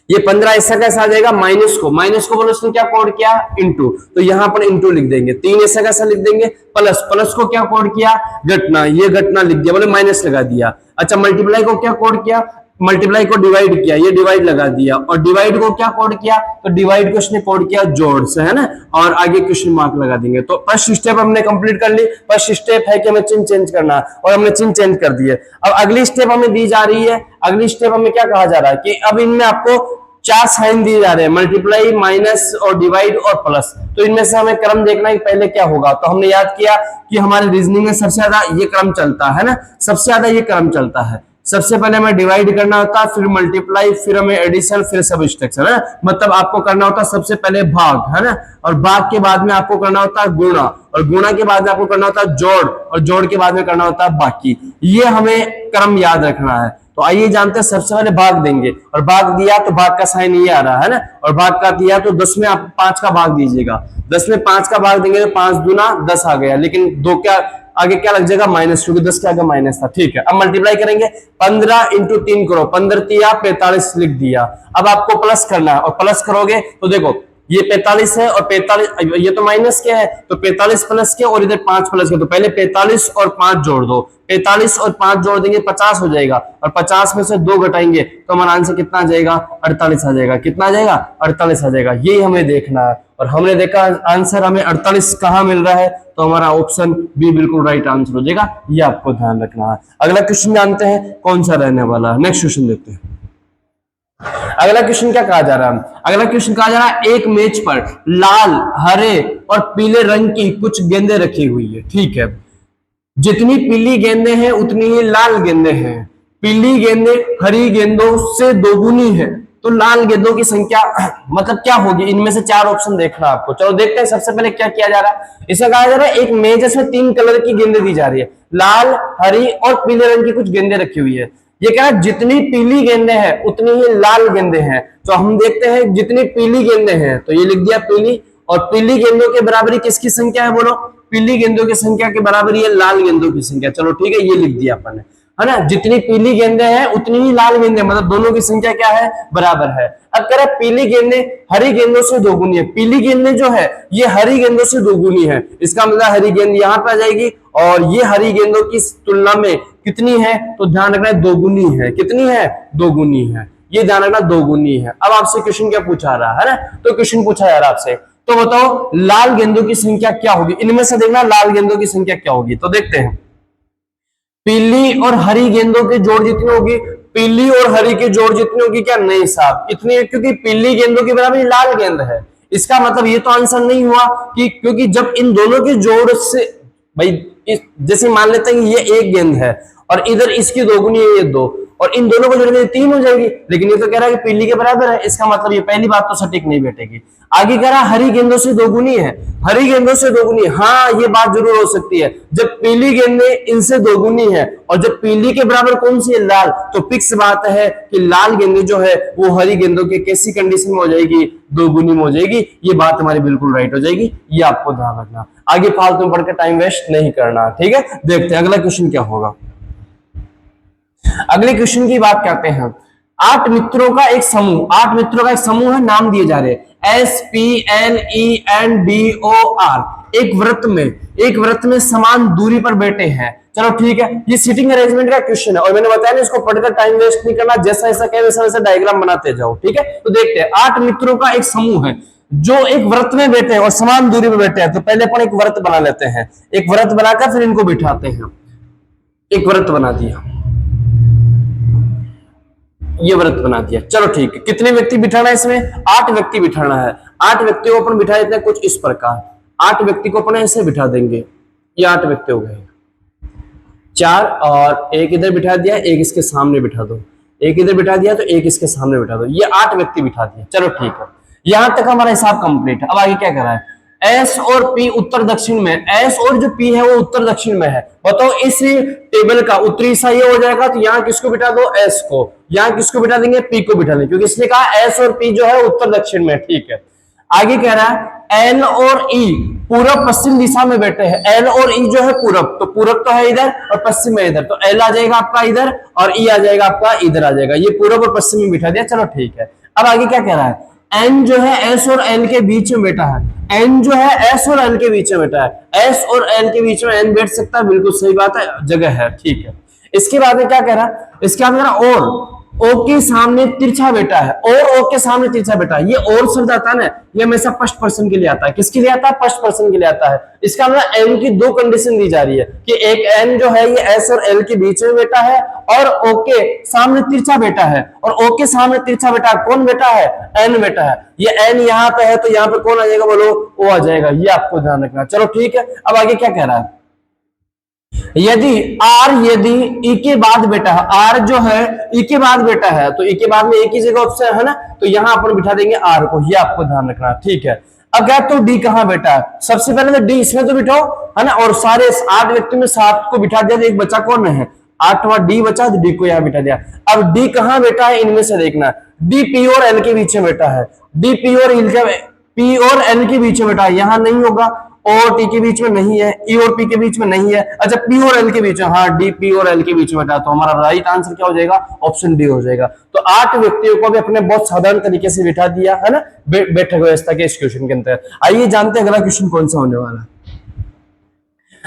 ये 15 ऐसा कैसा आ जाएगा, माइनस को बोलो उसने क्या कोड किया, इंटू, तो यहां पर इंटू लिख देंगे। 3 ऐसा कैसा लिख देंगे, प्लस को क्या कोड किया, घटना, ये घटना लिख दिया, बोले माइनस लगा दिया। अच्छा, मल्टीप्लाई को क्या कोड किया, मल्टीप्लाई को डिवाइड किया, ये डिवाइड लगा दिया। और डिवाइड को क्या कोड किया, तो डिवाइड को इसने कोड किया जोड़ से, है ना। और आगे क्वेश्चन मार्क लगा देंगे। तो फर्स्ट स्टेप हमने कंप्लीट कर ली। फर्स्ट स्टेप है कि हमें चिन्ह चेंज करना और हमने चिन्ह चेंज कर दिए। अब अगली स्टेप हमें दी जा रही है। अगली स्टेप हमें क्या कहा जा रहा है कि अब इनमें आपको 4 साइन दिए जा रहे हैं, मल्टीप्लाई, माइनस और डिवाइड और प्लस। तो इनमें से हमें क्रम देखना है पहले क्या होगा। तो हमने याद किया कि हमारे रीजनिंग में सबसे ज्यादा ये क्रम चलता है ना, सबसे ज्यादा ये क्रम चलता है। सबसे पहले हमें डिवाइड करना होता है, फिर मल्टीप्लाई, फिर हमें एडिशन, फिर सबट्रैक्शन, है। मतलब आपको करना होता है सबसे पहले भाग, है ना, और भाग के बाद में आपको करना होता है गुणा, और गुणा के बाद में आपको करना होता है जोड़, और जोड़ के बाद में करना होता है बाकी। ये हमें क्रम याद रखना है। तो आइए जानते हैं, सबसे पहले भाग देंगे और भाग दिया तो भाग का साइन ये आ रहा है ना, और भाग का दिया तो 10 में आप 5 का भाग दीजिएगा। 10 में 5 का भाग देंगे तो 5 दूना 10 आ गया, लेकिन 2 क्या आगे क्या लग जाएगा, माइनस, क्योंकि 10 के आगे माइनस था। ठीक है, अब मल्टीप्लाई करेंगे, 15 इंटू 3 करो, 15 तिया 45 लिख दिया। अब आपको प्लस करना है और प्लस करोगे तो देखो ये 45 है और 45, ये तो माइनस के है, तो 45 प्लस के और इधर 5 प्लस के, तो पहले 45 और 5 जोड़ दो। 45 और 5 जोड़ देंगे 50 हो जाएगा, और 50 में से 2 घटाएंगे तो हमारा आंसर कितना आ जाएगा, 48 आ जाएगा। कितना आ जाएगा, 48 आ जाएगा। यही हमें देखना है, और हमने देखा आंसर हमें 48 कहां मिल रहा है, तो हमारा ऑप्शन बी बिल्कुल राइट आंसर हो जाएगा। ये आपको ध्यान रखना है। अगला क्वेश्चन जानते हैं कौन सा रहने वाला है। नेक्स्ट क्वेश्चन देखते हैं। अगला क्वेश्चन क्या कहा जा रहा है, अगला क्वेश्चन कहा जा रहा है एक मेज पर लाल, हरे और पीले रंग की कुछ गेंदें रखी हुई है। ठीक है, जितनी पीली गेंदें हैं उतनी ही लाल गेंदें हैं। पीली गेंदें हरी गेंदों से दोगुनी है, तो लाल गेंदों की संख्या मतलब क्या होगी, इनमें से 4 ऑप्शन देखना आपको। चलो देखते हैं। सबसे पहले क्या किया जा रहा है, इसे कहा जा रहा है एक मेज में 3 कलर की गेंदें दी जा रही है, लाल, हरी और पीले रंग की कुछ गेंदें रखी हुई है। ये कह रहा है जितनी पीली गेंदें हैं उतनी ही लाल गेंदें हैं। तो हम देखते हैं जितनी पीली गेंदें हैं, तो ये लिख दिया पीली, और पीली गेंदों के बराबरी किसकी संख्या है, बोलो, पीली गेंदों की संख्या के बराबर ये लाल गेंदों की संख्या। चलो ठीक है, ये लिख दिया अपन ने, है ना। जितनी पीली गेंदें हैं उतनी ही लाल गेंदें, मतलब दोनों की संख्या क्या है, बराबर है। अब कह रहा है पीली गेंदें हरी गेंदों से दोगुनी है। पीली गेंदें जो है ये हरी गेंदों से दोगुनी है, इसका मतलब हरी गेंद यहाँ पे आ जाएगी, और ये हरी गेंदों की तुलना में कितनी है, तो ध्यान रखना है दोगुनी है। कितनी है, दोगुनी है। ये ध्यान रखना दोगुनी है। अब आपसे क्वेश्चन क्या पूछा रहा है ना, तो क्वेश्चन पूछा जा रहा है आपसे, तो बताओ लाल गेंदों की संख्या क्या होगी। इनमें से देखना लाल गेंदों की संख्या क्या होगी, तो देखते हैं। पीली और हरी गेंदों के जोड़ जितनी होगी, पीली और हरी के जोड़ जितनी होगी, क्या नहीं साहब, इतनी है, क्योंकि पीली गेंदों के बराबर लाल गेंद है। इसका मतलब ये तो आंसर नहीं हुआ कि, क्योंकि जब इन दोनों के जोड़ से, भाई जैसे मान लेते हैं कि ये एक गेंद है और इधर इसकी दोगुनी है ये 2, और इन दोनों को जोड़ेंगे 3 हो जाएगी, लेकिन ये तो कह रहा है कि पीली के बराबर है। इसका मतलब ये पहली बात तो सटीक नहीं बैठेगी। आगे कह रहा है हरी गेंदों से दोगुनी है, हरी गेंदों से दोगुनी, हाँ ये बात जरूर हो सकती है। जब पीली गेंदें इनसे दोगुनी है और जब पीली के बराबर कौन सी है, लाल, तो फिक्स बात है कि लाल गेंदें जो है वो हरी गेंदों के कैसी कंडीशन में हो जाएगी, दोगुनी में हो जाएगी। ये बात हमारी बिल्कुल राइट हो जाएगी। ये आपको ध्यान रखना, आगे फालतू में पढ़कर टाइम वेस्ट नहीं करना। ठीक है, देखते हैं अगला क्वेश्चन क्या होगा। अगले क्वेश्चन की बात करते हैं। 8 मित्रों का एक समूह, 8 मित्रों का एक समूह है, नाम दिए जा रहे हैं SPLENDOR। एक वृत्त में समान दूरी पर बैठे हैं। चलो ठीक है, ये सीटिंग अरेंजमेंट का क्वेश्चन है, और मैंने बताया ना इसको पढ़कर टाइम वेस्ट नहीं करना, जैसा ऐसा कहे वैसा वैसा डायग्राम बनाते जाओ। ठीक है, तो देखते हैं। 8 मित्रों का एक समूह है जो एक वृत्त में बैठे हैं और समान दूरी पर बैठे हैं। तो पहले अपन एक वृत्त बना लेते हैं, एक वृत्त बनाकर फिर इनको बिठाते हैं। एक वृत्त बना दिया, ये व्रत बना दिया। चलो ठीक है, कितने व्यक्ति बिठाना है इसमें, 8 व्यक्ति बिठाना है। 8 व्यक्तियों को अपन बिठा देते हैं कुछ इस प्रकार। 8 व्यक्ति को अपन ऐसे बिठा देंगे, ये 8 व्यक्ति हो गए। 4 और एक इधर बिठा दिया, एक इसके सामने बिठा दो, एक इधर बिठा दिया तो एक इसके सामने बिठा दो। ये 8 व्यक्ति बिठा दिए। चलो ठीक है, यहां तक हमारा हिसाब कंप्लीट है। अब आगे क्या कर रहा है, एस और पी उत्तर दक्षिण में, एस और जो पी है वो उत्तर दक्षिण में है। बताओ इस टेबल का उत्तरी हिस्सा ये हो जाएगा, तो यहाँ किसको बिठा दो, एस को, यहाँ किसको बिठा देंगे, पी को बिठा देंगे, क्योंकि इसने कहा एस और पी जो है उत्तर दक्षिण में। ठीक है, आगे कह रहा है एल और ई पूरब पश्चिम दिशा में बैठे हैं। एल और ई जो है पूरब, तो पूरब तो है इधर और पश्चिम में इधर, तो एल आ जाएगा आपका इधर और ई आ जाएगा आपका इधर आ जाएगा, ये पूरब और पश्चिम में बिठा दिया। चलो ठीक है, अब आगे क्या कह रहा है, एन जो है एस और एल के बीच में बैठा है, एन जो है एस और एल के बीच में बैठा है, एस और एल के बीच में एन बैठ सकता है, बिल्कुल सही बात है, जगह है। ठीक है, इसके बाद में क्या कह रहा है, इसके बाद और ओ के सामने तिरछा बेटा है, और ओ के सामने तिरछा बेटा है। ये और शब्द आता है ना, ये हमेशा फर्स्ट पर्सन के लिए आता है। किसके लिए आता है, फर्स्ट पर्सन के लिए आता है। इसका मतलब एन की दो कंडीशन दी जा रही है कि एक एन जो है ये एस और एल के बीच में बेटा है और ओ के सामने तिरछा बेटा है, और ओ के सामने तिरछा बेटा कौन बेटा है, एन बेटा है। ये एन यहाँ पे है तो यहाँ पे कौन आ जाएगा, बोलो ओ आ जाएगा, ये आपको ध्यान रखना। चलो ठीक है, अब आगे क्या कह रहा है, यदि ई के बाद बेटा है, आर जो है ई के बाद बेटा है, तो ई के बाद में एक ही जगह ऑप्शन है ना, तो यहां अपन बिठा देंगे आर को, ये आपको ध्यान रखना। ठीक है, अब क्या तो डी कहां बेटा है, सबसे पहले तो डी इसमें तो बिठाओ है ना, और सारे 8 व्यक्ति में 7 को बिठा दिया, तो एक बच्चा कौन है, 8वां डी बचा, तो डी को यहां बिठा दिया। अब डी कहां बेटा है, इनमें से देखना, डी पी और एल के बीच में बेटा है, डी पी और एल के बीच में बेटा है, यहां नहीं होगा, और टी के बीच में नहीं है, ई और पी के बीच में नहीं है, अच्छा पी और एल के बीच में, हाँ डी पी और एल के बीच में, तो हमारा राइट आंसर क्या हो जाएगा, ऑप्शन डी हो जाएगा। तो 8 व्यक्तियों को भी अपने बहुत साधारण तरीके से बिठा दिया है ना बैठक व्यवस्था के इस क्वेश्चन के अंदर। आइए जानते हैं अगला क्वेश्चन कौन सा होने वाला है।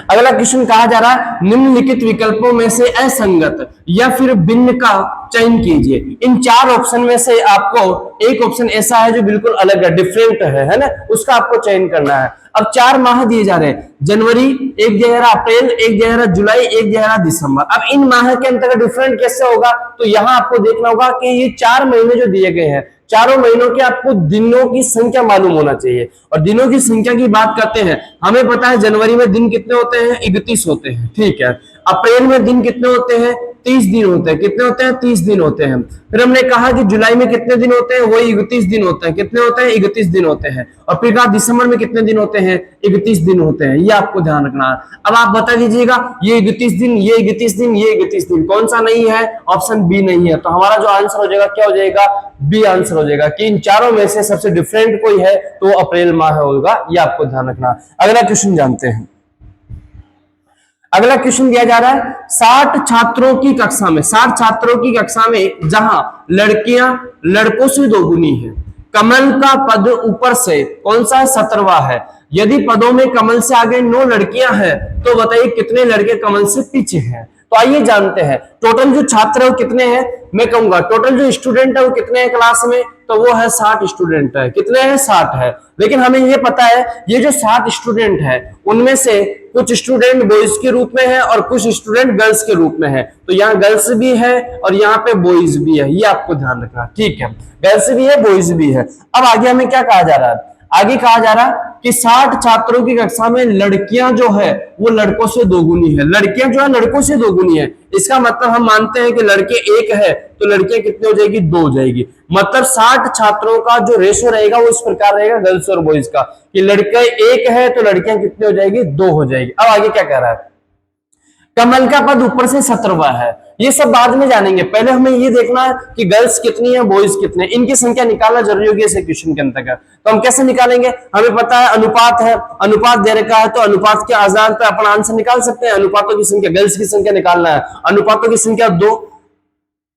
अगला क्वेश्चन कहा जा रहा है, निम्नलिखित विकल्पों में से असंगत या फिर भिन्न का चयन कीजिए। इन 4 ऑप्शन में से आपको एक ऑप्शन ऐसा है जो बिल्कुल अलग है, डिफरेंट है ना, उसका आपको चयन करना है। अब 4 माह दिए जा रहे हैं, जनवरी, एक दे रहा अप्रैल, एक दे रहा जुलाई, एक दे रहा दिसंबर। अब इन माह के अंतर्गत डिफरेंट कैसे होगा, तो यहां आपको देखना होगा कि ये 4 महीने जो दिए गए हैं, चारों महीनों के आपको दिनों की संख्या मालूम होना चाहिए। और दिनों की संख्या की बात करते हैं, हमें पता है जनवरी में दिन कितने होते हैं, 31 होते हैं। ठीक है, अप्रैल में दिन कितने होते हैं, 30 दिन होते हैं। कितने होते हैं, 30 दिन होते हैं। फिर हमने कहा कि जुलाई में कितने दिन होते हैं, वही 31 दिन होते हैं। कितने होते हैं, 31 दिन होते हैं। और फिर कहा दिसंबर में कितने दिन होते हैं, 31 दिन होते हैं। ये आपको ध्यान रखना है। अब आप बता दीजिएगा, ये 31 दिन, ये 31 दिन, ये 31 दिन, कौन सा नहीं है, ऑप्शन बी नहीं है। तो हमारा जो आंसर हो जाएगा क्या हो जाएगा, बी आंसर हो जाएगा कि इन चारों में से सबसे डिफरेंट कोई है तो अप्रैल माह होगा। ये आपको ध्यान रखना। अगला क्वेश्चन जानते हैं। अगला क्वेश्चन दिया जा रहा है, 60 छात्रों की कक्षा में, 60 छात्रों की कक्षा में जहां लड़कियां लड़कों से दोगुनी है, कमल का पद ऊपर से कौन सा है, 17वां है। यदि पदों में कमल से आगे 9 लड़कियां हैं तो बताइए कितने लड़के कमल से पीछे हैं। तो आइए जानते हैं, टोटल जो छात्र है वो कितने हैं, मैं कहूंगा टोटल जो स्टूडेंट है वो कितने हैं क्लास में, तो वो है 60 स्टूडेंट है। कितने हैं, 60 है। लेकिन हमें ये पता है ये जो 60 स्टूडेंट है उनमें से कुछ स्टूडेंट बॉयज के रूप में है और कुछ स्टूडेंट गर्ल्स के रूप में है। तो यहाँ गर्ल्स भी है और यहाँ पे बॉयज भी है, ये आपको ध्यान रखना। ठीक है, गर्ल्स भी है, बॉयज भी है। अब आगे हमें क्या कहा जा रहा है, आगे कहा जा रहा है कि 60 छात्रों की कक्षा में लड़कियां जो है वो लड़कों से दोगुनी है। लड़कियां जो है लड़कों से दोगुनी है। इसका मतलब हम मानते हैं कि लड़के 1 है तो लड़कियां कितनी हो जाएगी, 2 हो जाएगी। मतलब 60 छात्रों का जो रेशो रहेगा वो इस प्रकार रहेगा गर्ल्स और बॉयज का, कि लड़के 1 है तो लड़कियां कितनी हो जाएगी, 2 हो जाएगी। अब आगे क्या कह रहा है, कमल का पद ऊपर से 17वां है। ये सब बाद में जानेंगे, पहले हमें ये देखना है कि गर्ल्स कितनी है, बॉयज कितने, इनकी संख्या निकालना जरूरी होगी इस क्वेश्चन के अंतर्गत। तो हम कैसे निकालेंगे, हमें पता है अनुपात है, अनुपात दे रखा है तो अनुपात के आधार पर अपन आंसर निकाल सकते हैं। अनुपातों की संख्या, गर्ल्स की संख्या निकालना है, अनुपातों की संख्या 2,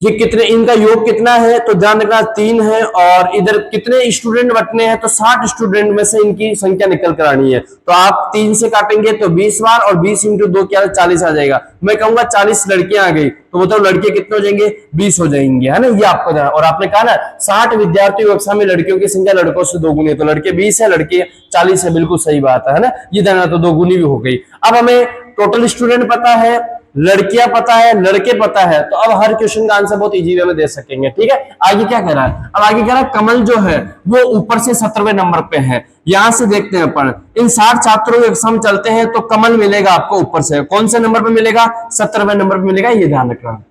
ये कितने, इनका योग कितना है, तो ध्यान रखना 3 है। और इधर कितने स्टूडेंट बटने हैं, तो 60 स्टूडेंट में से इनकी संख्या निकल कर आनी है। तो आप 3 से काटेंगे तो 20 बार, और 20 इंटू 2 क्या, 40 आ जाएगा। मैं कहूंगा 40 लड़कियां आ गई तो मतलब लड़के कितने हो जाएंगे, 20 हो जाएंगे, है ना। ये आपको ध्यान। और आपने कहा ना 60 विद्यार्थियों कक्षा में लड़कियों की संख्या लड़कों से दोगुनी है, तो लड़के 20 है, लड़के 40 है, बिल्कुल सही बात है ना। ये ध्यान, तो दोगुनी भी हो गई। अब हमें टोटल स्टूडेंट पता है, लड़कियां पता है, लड़के पता है, तो अब हर क्वेश्चन का आंसर बहुत इजी वे में दे सकेंगे। ठीक है, आगे क्या कह रहा है, अब आगे कह रहा है कमल जो है वो ऊपर से 17वें नंबर पे है। यहां से देखते हैं अपन, इन 60 छात्रों के सम चलते हैं तो कमल मिलेगा आपको ऊपर से, कौन से नंबर पे मिलेगा, 17वें नंबर पे मिलेगा, ये ध्यान रखना।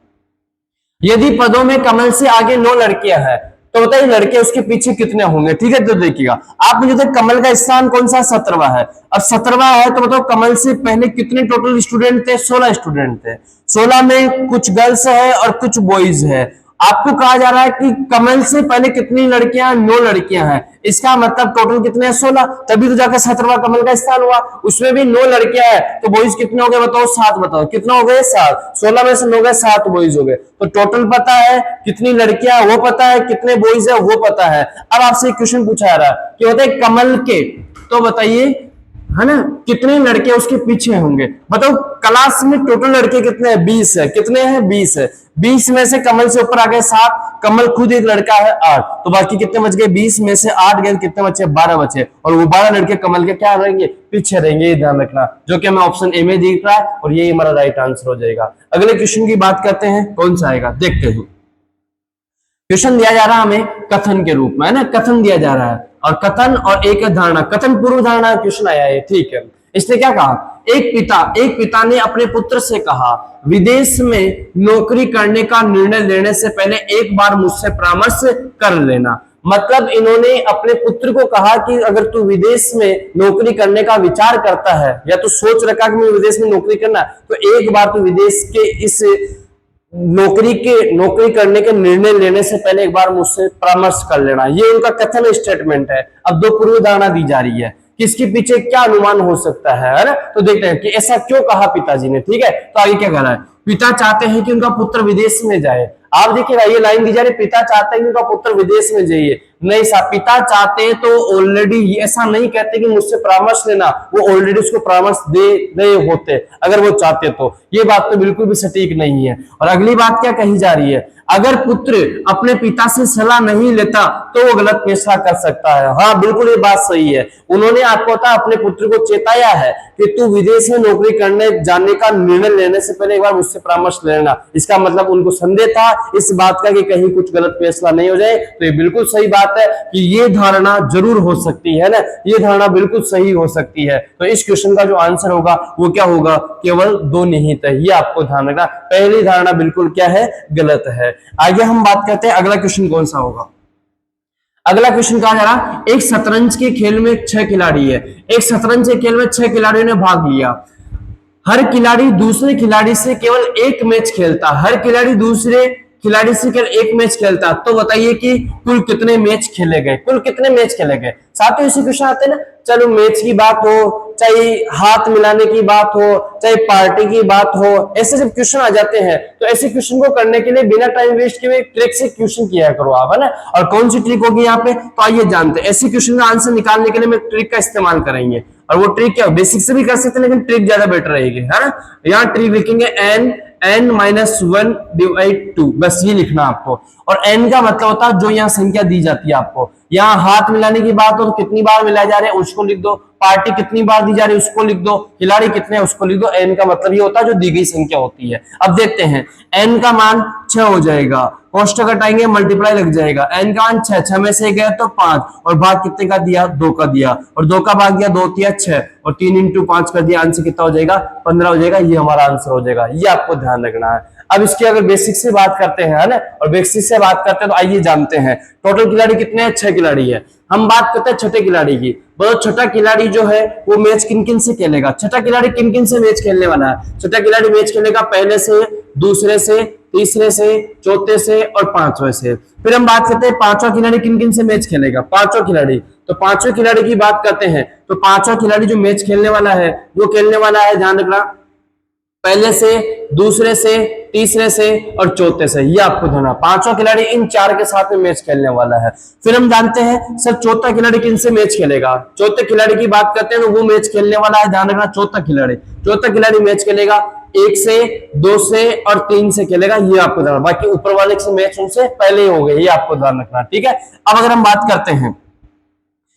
यदि पदों में कमल से आगे 9 लड़कियां हैं तो बताइए लड़के उसके पीछे कितने होंगे, ठीक है। तो देखिएगा आप मुझे बताइए कमल का स्थान कौन सा, 17वां है। अब 17वां है तो बताओ कमल से पहले कितने टोटल स्टूडेंट थे, 16 स्टूडेंट थे। 16 में कुछ गर्ल्स है और कुछ बॉयज है। आपको कहा जा रहा है कि कमल से पहले कितनी लड़कियां, 9 लड़कियां हैं। इसका मतलब टोटल कितने हैं, 16, तभी तो जाकर 17वां कमल का स्थान हुआ। उसमें भी 9 लड़कियां हैं तो बॉयज कितने हो गए बताओ, 7। बताओ कितना हो गए, 7। 16 में से 9 गए, 7 बॉयज हो गए। तो टोटल पता है कितनी लड़कियां वो पता है, कितने बॉयज है वो पता है। अब आपसे एक क्वेश्चन पूछा जा रहा है कि बताइए कमल के, तो बताइए है ना, कितने लड़के उसके पीछे होंगे। बताओ क्लास में टोटल लड़के कितने हैं, 20 है। कितने हैं, 20 है। 20 में से कमल से ऊपर आ गए 7, कमल खुद एक लड़का है 8, तो बाकी कितने बच गए, 20 में से 8 गए, कितने बचे, 12 बचे। और वो 12 लड़के कमल के क्या रहेंगे, पीछे रहेंगे, ये ध्यान रखना। जो कि हमें ऑप्शन ए में दिख रहा है और ये हमारा राइट आंसर हो जाएगा। अगले क्वेश्चन की बात करते हैं, कौन सा आएगा देखते हैं। क्वेश्चन दिया जा रहा है हमें कथन के रूप में, है ना, कथन दिया जा रहा है। और कथन और एक धारणा, कथन पूर्व धारणा क्वेश्चन आया है, ठीक है। इसने क्या कहा, एक पिता ने अपने पुत्र से कहा विदेश में नौकरी करने का निर्णय लेने से पहले एक बार मुझसे परामर्श कर लेना। मतलब इन्होंने अपने पुत्र को कहा कि अगर तू विदेश में नौकरी करने का विचार करता है या तू सोच रखा कि मैं विदेश में नौकरी करना, तो एक बार तू विदेश के इस नौकरी करने के निर्णय लेने से पहले एक बार मुझसे परामर्श कर लेना। ये उनका कथन स्टेटमेंट है। अब दो पूर्व धारणा दी जा रही है कि इसके पीछे क्या अनुमान हो सकता है ना। तो देखते हैं कि ऐसा क्यों कहा पिताजी ने, ठीक है। तो आगे क्या कह रहा है, पिता चाहते हैं कि उनका पुत्र विदेश में जाए। आप देखिएगा ये लाइन दी जा रही, पिता चाहते हैं कि उनका पुत्र विदेश में जाइए। नहीं साहब, पिता चाहते तो ऑलरेडी ऐसा नहीं कहते कि मुझसे परामर्श लेना, वो ऑलरेडी उसको परामर्श दे रहे होते अगर वो चाहते तो। ये बात तो बिल्कुल भी सटीक नहीं है। और अगली बात क्या कही जा रही है, अगर पुत्र अपने पिता से सलाह नहीं लेता तो वो गलत फैसला कर सकता है। हाँ बिल्कुल ये बात सही है। उन्होंने आपको अपने पुत्र को चेताया है कि तू विदेश में नौकरी करने जाने का निर्णय लेने से पहले एक बार मुझसे परामर्श लेना। इसका मतलब उनको संदेह था इस बात का कि कहीं कुछ गलत फैसला नहीं हो जाए। तो ये बिल्कुल सही बात है कि ये धारणा जरूर हो सकती है ना, ये धारणा बिल्कुल सही हो सकती है। तो इस क्वेश्चन का जो आंसर होगा वो क्या होगा, केवल 2 निहित है। ये आपको ध्यान रखना, पहली धारणा बिल्कुल क्या है, गलत है। आगे हम बात करते हैं अगला क्वेश्चन कौन सा होगा। अगला क्वेश्चन कहा जा रहा, एक शतरंज के खेल में 6 खिलाड़ी है। एक शतरंज के खेल में 6 खिलाड़ियों ने भाग लिया। हर खिलाड़ी दूसरे खिलाड़ी से केवल एक मैच खेलता, हर खिलाड़ी दूसरे खिलाड़ी से केवल एक मैच खेलता। तो बताइए कि कुल कितने मैच खेले गए, कुल कितने मैच खेले गए। साथ ही इसी क्वेश्चन आते हैं ना, चलो मैच की बात हो, चाहे हाथ मिलाने की बात हो, चाहे पार्टी की बात हो, ऐसे जब क्वेश्चन आ जाते हैं तो ऐसे क्वेश्चन को करने के लिए बिना टाइम वेस्ट किए ट्रिक से क्वेश्चन किया करो आप, है ना। और कौन सी ट्रिक होगी यहाँ पे, तो आइए जानते हैं। ऐसे क्वेश्चन का आंसर निकालने के लिए मैं ट्रिक का इस्तेमाल करेंगे। और वो ट्रिक क्या, बेसिक से भी कर सकते हैं लेकिन ट्रिक ज्यादा बेटर रहेगी, है ना। यहाँ ट्रिक लिखेंगे n-1/2, बस ये लिखना आपको। और n का मतलब होता है जो यहाँ संख्या दी जाती है आपको। यहाँ हाथ मिलाने की बात हो तो कितनी बार मिलाए जा रहे हैं उसको लिख दो, पार्टी कितनी बार दी जा रही है उसको लिख दो, खिलाड़ी कितने उसको लिख दो। n का मतलब ये होता है जो दी गई संख्या होती है। अब देखते हैं, n का मान 6 हो जाएगा, कोष्टक हटाएंगे मल्टीप्लाई लग जाएगा। n का मान 6, 6 में से गया तो 5, और भाग कितने का दिया, 2 का दिया, और 2 का भाग दिया 2 तिया 6, और 3 इंटू 5 कर दिया, आंसर कितना हो जाएगा, 15 हो जाएगा। ये हमारा आंसर हो जाएगा, ये आपको ध्यान रखना है। अब इसकी अगर बेसिक से बात करते हैं, है ना, और बेसिक से बात करते हैं तो आइए जानते हैं टोटल खिलाड़ी कितने हैं, 6 खिलाड़ी है। हम बात करते हैं छठे खिलाड़ी की। बोलो छठा खिलाड़ी जो है वो मैच किन किन से खेलेगा, छठा खिलाड़ी किन किन से मैच खेलने वाला है। छठा खिलाड़ी मैच खेलेगा पहले से, दूसरे से, तीसरे से, चौथे से और पांचवें से। फिर हम बात करते हैं पांचवा खिलाड़ी किन किन से मैच खेलेगा, पांचवा खिलाड़ी। तो पांचवें खिलाड़ी की बात करते हैं तो पांचवा खिलाड़ी जो मैच खेलने वाला है वो खेलने वाला है, ध्यान रखना, पहले से, दूसरे से, तीसरे से और चौथे से। ये आपको ध्यान, पांचवा खिलाड़ी इन 4 के साथ में मैच खेलने वाला है। फिर हम जानते हैं सर चौथा खिलाड़ी किन से मैच खेलेगा। चौथे खिलाड़ी की बात करते हैं तो वो मैच खेलने वाला है, ध्यान रखना, चौथा खिलाड़ी मैच खेलेगा 1 से, 2 से और 3 से खेलेगा। ये आपको ध्यान, बाकी ऊपर वाले से मैच उनसे पहले ही हो गए, ये आपको ध्यान रखना, ठीक है। अब अगर हम बात करते हैं,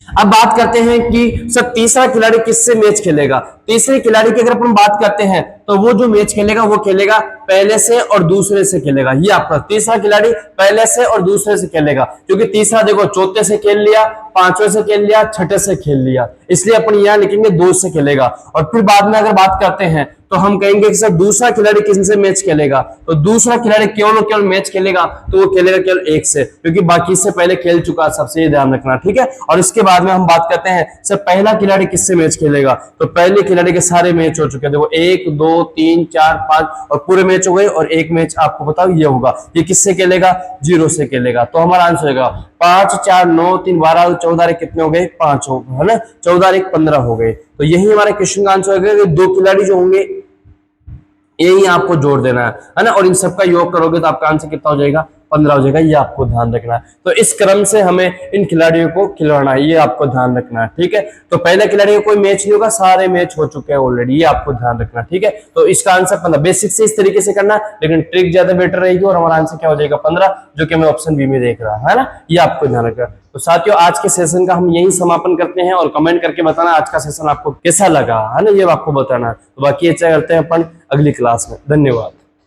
अब बात करते हैं कि सर तीसरा खिलाड़ी किससे मैच खेलेगा। तीसरे खिलाड़ी की अगर अपन बात करते हैं तो वो जो मैच खेलेगा वो खेलेगा पहले से और दूसरे से खेलेगा। ये आपका तीसरा खिलाड़ी पहले से और दूसरे से खेलेगा, क्योंकि तीसरा देखो चौथे से खेल लिया, पांचवें से खेल लिया, छठे से खेल लिया, इसलिए अपन यहाँ लिखेंगे 2 से खेलेगा। और फिर बाद में अगर बात करते हैं तो हम कहेंगे कि सर दूसरा खिलाड़ी किससे मैच खेलेगा, तो दूसरा खिलाड़ी केवल और केवल मैच खेलेगा तो वो खेलेगा केवल एक से, क्योंकि बाकी से पहले खेल चुका है, सबसे ध्यान रखना, ठीक है। और इसके बाद में हम बात करते हैं सर पहला खिलाड़ी किससे मैच खेलेगा, तो पहले खिलाड़ी के सारे मैच हो चुके हैं, देखो 1 2 3 4 5 और पूरे मैच हो गए, और एक मैच आपको बताओ ये होगा, ये किससे खेलेगा, 0 से खेलेगा। तो हमारा आंसर होगा 5 4 9 3 12 14 कितने हो गए, 5 हो गए, है ना, 14 15 हो गए। तो यही हमारे क्वेश्चन का आंसर होगा कि दो खिलाड़ी जो होंगे यही आपको जोड़ देना है ना, और इन सबका योग करोगे तो आपका आंसर कितना हो जाएगा, 15 हो जाएगा। ये आपको ध्यान रखना है। तो इस क्रम से हमें इन खिलाड़ियों को खिलवाना है, ये आपको ध्यान रखना है, ठीक है। तो पहले खिलाड़ी का कोई मैच नहीं होगा, सारे मैच हो चुके हैं ऑलरेडी, ये आपको ध्यान रखना, ठीक है। तो इसका आंसर 15, बेसिक से इस तरीके से करना, लेकिन ट्रिक ज्यादा बेटर रहेगी, और हमारा आंसर क्या हो जाएगा 15, जो कि मैं ऑप्शन बी में देख रहा है ना, ये आपको ध्यान रखना। तो साथियों आज के सेशन का हम यही समापन करते हैं, और कमेंट करके बताना आज का सेशन आपको कैसा लगा, है ना, ये आपको बताना। तो बाकी अच्छा करते हैं अपन अगली क्लास में। धन्यवाद।